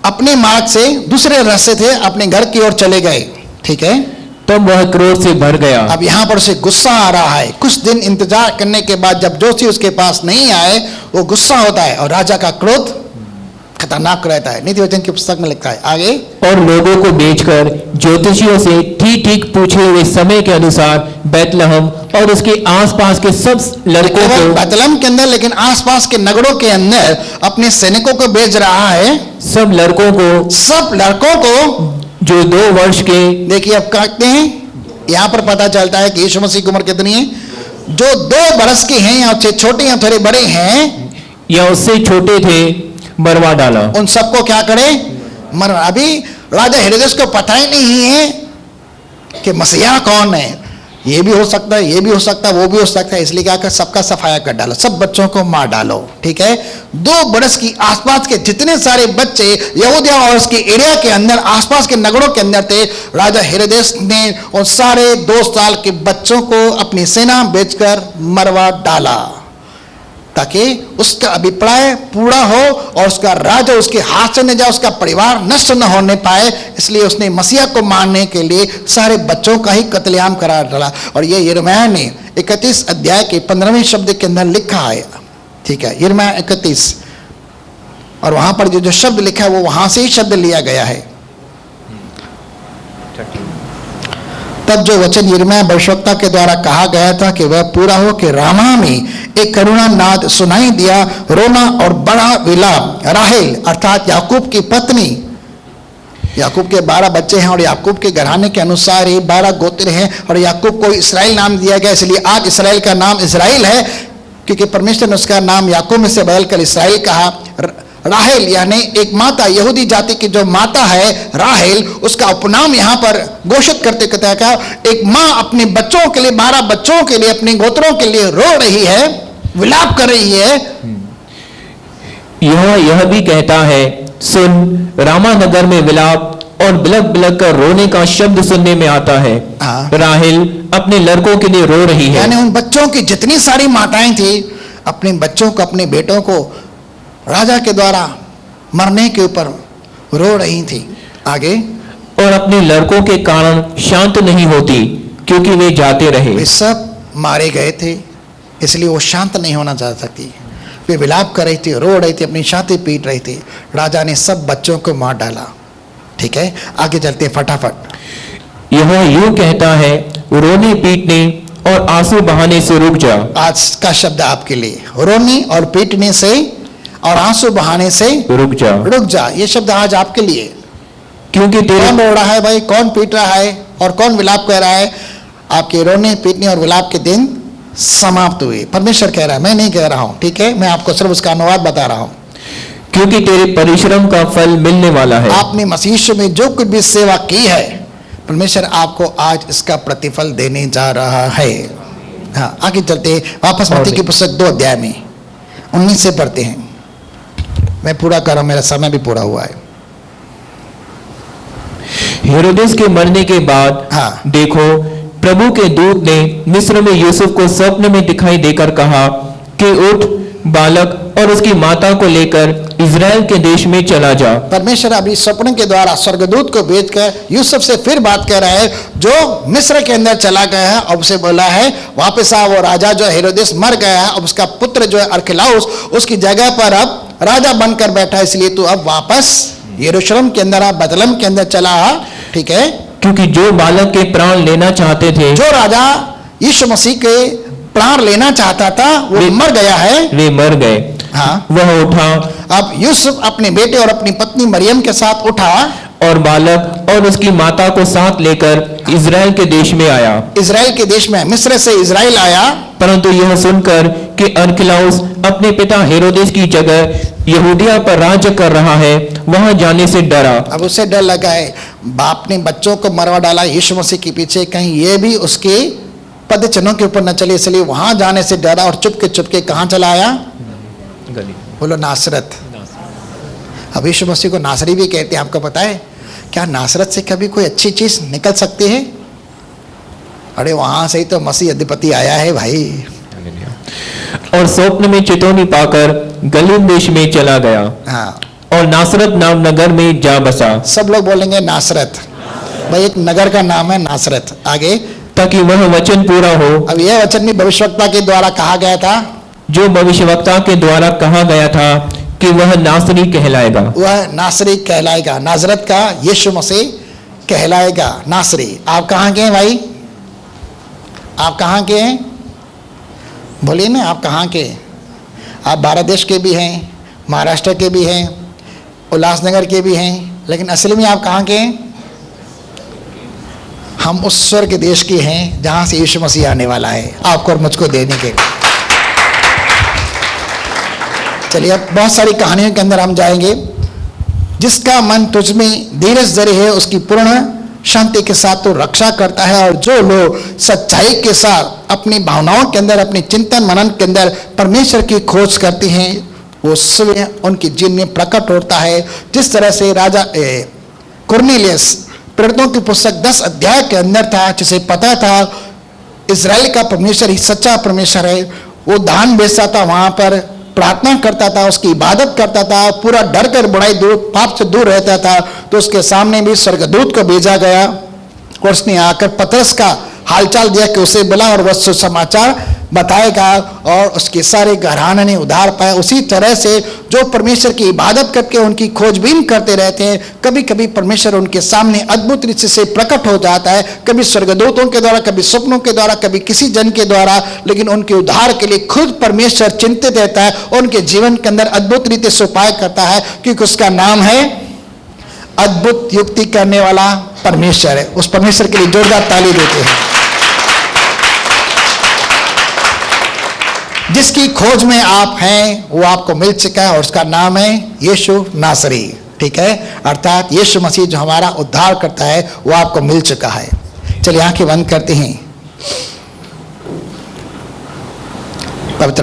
अपने मार्ग से दूसरे रास्ते थे अपने घर की ओर चले गए। ठीक है, तब वह क्रोध से भर गया। अब यहां पर उसे गुस्सा आ रहा है। कुछ दिन इंतजार करने के बाद जब जोशी उसके पास नहीं आए, वो गुस्सा होता है, और राजा का क्रोध खतरनाक रहता है। नीति वचन की पुस्तक में लिखा है। आगे। और लोगों को बेचकर ज्योतिषियों से ठीक ठीक पूछे हुए समय के अनुसार बैतलहम और उसके आसपास के सब लड़कों को, बैतलहम के अंदर लेकिन आसपास के नगरों के अंदर अपने सैनिकों को भेज रहा है। सब लड़कों को जो 2 वर्ष के। देखिए अब कहते हैं, यहां पर पता चलता है कि यीशु मसीह की उम्र कितनी है? जो 2 बरस के हैं, या छोटे या थोड़े बड़े हैं, या उससे छोटे थे, मरवा डाला। उन सबको क्या करे? मर, अभी राजा हेरोदेस को पता ही नहीं है कि मसीहा कौन है। ये भी हो सकता है, ये भी हो सकता है, वो भी हो सकता है, इसलिए क्या कर सबका सफाया कर डालो, सब बच्चों को मार डालो। ठीक है, 2 बरस की आसपास के जितने सारे बच्चे यहूदिया और उसके एरिया के अंदर आसपास के नगरों के अंदर थे, राजा हेरोदेस ने उन सारे 2 साल के बच्चों को अपनी सेना बेचकर मरवा डाला, ताकि उसका अभिप्राय पूरा हो और उसका राज्य उसके हाथ से न जाए, उसका परिवार नष्ट न होने पाए। इसलिए उसने मसीहा को मारने के लिए सारे बच्चों का ही कत्लेआम करा डाला। और ये यिर्मयाह ने 31 अध्याय के 15वें शब्द के अंदर लिखा है। ठीक है, यिर्मयाह 31, और वहां पर जो शब्द लिखा है वो वहां से ही शब्द लिया गया है। तब जो वचन यिर्मयाह भविष्यवक्ता के द्वारा कहा गया था कि वह पूरा हो कि रामा में एक करुणा नाद सुनाई दिया, रोना और बड़ा विलाप। राहेल अर्थात याकूब की पत्नी, याकूब के 12 बच्चे हैं और याकूब के घराने के अनुसार ही 12 गोत्र हैं और याकूब को इस्राएल नाम दिया गया, इसलिए आज इस्राएल का नाम इस्राएल है, क्योंकि परमेश्वर ने उसका नाम याकूब में से बदलकर इस्राएल कहा। राहेल यानी एक माता, यहूदी जाति की जो माता है राहेल, उसका उपनाम यहाँ पर घोषित करते कहता है, एक माँ अपने बच्चों के लिए, 12 बच्चों के लिए, अपने गोत्रों के लिए रो रही है, विलाप कर रही है। यह भी कहता है, सुन रामा नगर में विलाप और बिलक बिलक कर रोने का शब्द सुनने में आता है। राहेल अपने लड़कों के लिए रो रही है। यानी उन बच्चों की जितनी सारी माताएं थी, अपने बच्चों को, अपने बेटों को राजा के द्वारा मरने के ऊपर रो रही थी। आगे, और अपने लड़कों के कारण शांत नहीं होती, क्योंकि वे जाते रहे। वे सब मारे गए थे, इसलिए वो शांत नहीं होना चाह सकती। वे विलाप कर रही थी, रो रही थी, अपनी छाती पीट रही थी। राजा ने सब बच्चों को मार डाला। ठीक है, आगे चलते फटाफट। यह यूं कहता है, रोने पीटने और आंसू बहाने से रुक जा। आज का शब्द आपके लिए, रोने और पीटने से और आंसू बहाने से रुक जा। रुक जा, ये शब्द आज आपके लिए। क्योंकि कौन रो रहा है भाई, कौन पीट रहा है और कौन विलाप कर रहा है? आपके रोने पीटने और विलाप के दिन समाप्त हुए। परमेश्वर कह रहा है, मैं नहीं कह रहा हूं। ठीक है, मैं आपको सिर्फ उसका अनुवाद बता रहा हूं। क्योंकि तेरे परिश्रम का फल मिलने वाला है। आपने मसीह में जो कुछ भी सेवा की है, परमेश्वर आपको आज इसका प्रतिफल देने जा रहा है। हाँ, आगे चलते वापस मत्ती की पुस्तक 2 अध्याय में 19 से पढ़ते हैं। मैं पूरा कर रहा हूं, मेरा समय भी पूरा हुआ है। हेरोदेस के मरने के बाद देखो, प्रभु के दूत ने मिस्र में यूसुफ को स्वप्न में दिखाई देकर कहा कि उठ, बालक और उसकी माता को लेकर इजराइल के देश में चला जा। परमेश्वर अभी स्वप्न के द्वारा स्वर्गदूत को भेजकर यूसुफ से फिर बात कर रहा है, जो मिस्र के अंदर चला गया है। अब उसे बोला है वापस आ, वो राजा जो हेरोदेस मर गया है, अब उसका पुत्र जो है अरखलाउस उसकी जगह पर अब राजा बनकर बैठा है, इसलिए तू अब वापस यरूशलेम के अंदर, बेतलेहम के अंदर चला। ठीक है, क्योंकि जो बालक के प्राण लेना चाहते थे, जो राजा यीशु मसीह के प्राण लेना चाहता था, वो मर गया है, वे मर गए। हाँ, वह उठा। अब यूसुफ अपने बेटे और अपनी पत्नी मरियम के साथ उठा और बालक और उसकी माता को साथ लेकर इजराइल के देश में आया। इजराइल के देश में, मिस्र से इजराइल आया। परंतु यह सुनकर कि अरखलाउस अपने पिता हेरोदेस की जगह यहूदिया पर राज्य कर रहा है, वहां जाने से डरा। अब उसे डर लगा है, बाप ने बच्चों को मरवा डाला यीशु मसीह के पीछे, कहीं ये भी उसके पद चिन्हों के ऊपर न चले, इसलिए वहां जाने से डरा और चुपके कहां चला आया? बोलो, नासरत। अब यीशु मसीह को नासरी भी कहते हैं। आपको पता है क्या नासरत से कभी कोई अच्छी चीज निकल सकती है? अरे वहां से ही तो मसीह अधिपति आया है भाई। और स्वप्न में चेतावनी पाकर गलील देश में चला गया। हाँ, और नासरत नाम नगर में जा बसा। सब लोग बोलेंगे नासरत। भाई एक नगर का नाम है नासरत। आगे, ताकि वह वचन पूरा हो। अब यह वचन भी भविष्यवक्ता के द्वारा कहा गया था, जो भविष्यवक्ता के द्वारा कहा गया था कि वह नासरी कहलाएगा। वह नासरी कहलाएगा, नाजरत का यीशु मसीह कहलाएगा नासरी। आप कहाँ के हैं भाई? आप कहाँ के हैं? बोलिए ना, आप कहाँ के? आप भारत देश के भी हैं, महाराष्ट्र के भी हैं, उल्लासनगर के भी हैं, लेकिन असली में आप कहाँ के हैं? हम उस स्वर्ग देश के हैं जहाँ से यीशु मसीह आने वाला है आपको और मुझको देने के लिए। चलिए अब बहुत सारी कहानियों के अंदर हम जाएंगे। जिसका मन तुझ में धीरज धरे है उसकी पूर्ण शांति के साथ तो रक्षा करता है। और जो लोग सच्चाई के साथ अपनी भावनाओं के अंदर, अपनी चिंतन मनन के अंदर परमेश्वर की खोज करते हैं, वो स्वयं उनके जीवन में प्रकट होता है। जिस तरह से राजा कुरनेलियस प्रेरितों की पुस्तक 10 अध्याय के अंदर था, जिसे पता था इजराइल का परमेश्वर ही सच्चा परमेश्वर है। वो दान बेचता था, वहां पर प्रार्थना करता था, उसकी इबादत करता था, पूरा डर कर बुराई दूर, पाप से दूर रहता था। तो उसके सामने भी स्वर्गदूत को भेजा गया और उसने आकर पतरस का हालचाल दिया कि उसे बुला और वह सुसमाचार बताएगा और उसके सारे घराने ने उद्धार पाया। उसी तरह से जो परमेश्वर की इबादत करके उनकी खोजबीन करते रहते हैं, कभी कभी परमेश्वर उनके सामने अद्भुत रीति से प्रकट हो जाता है, कभी स्वर्गदूतों के द्वारा, कभी स्वप्नों के द्वारा, कभी किसी जन के द्वारा, लेकिन उनके उद्धार के लिए खुद परमेश्वर चिंतित रहता है और उनके जीवन के अंदर अद्भुत रीति से उपाय करता है, क्योंकि उसका नाम है अद्भुत युक्ति करने वाला परमेश्वर है। उस परमेश्वर के लिए जोरदार ताली देते हैं। जिसकी खोज में आप हैं वो आपको मिल चुका है और उसका नाम है यीशु नासरी। ठीक है, अर्थात यीशु मसीह जो हमारा उद्धार करता है वो आपको मिल चुका है। चलिए आंखें बंद करते हैं। पवित्र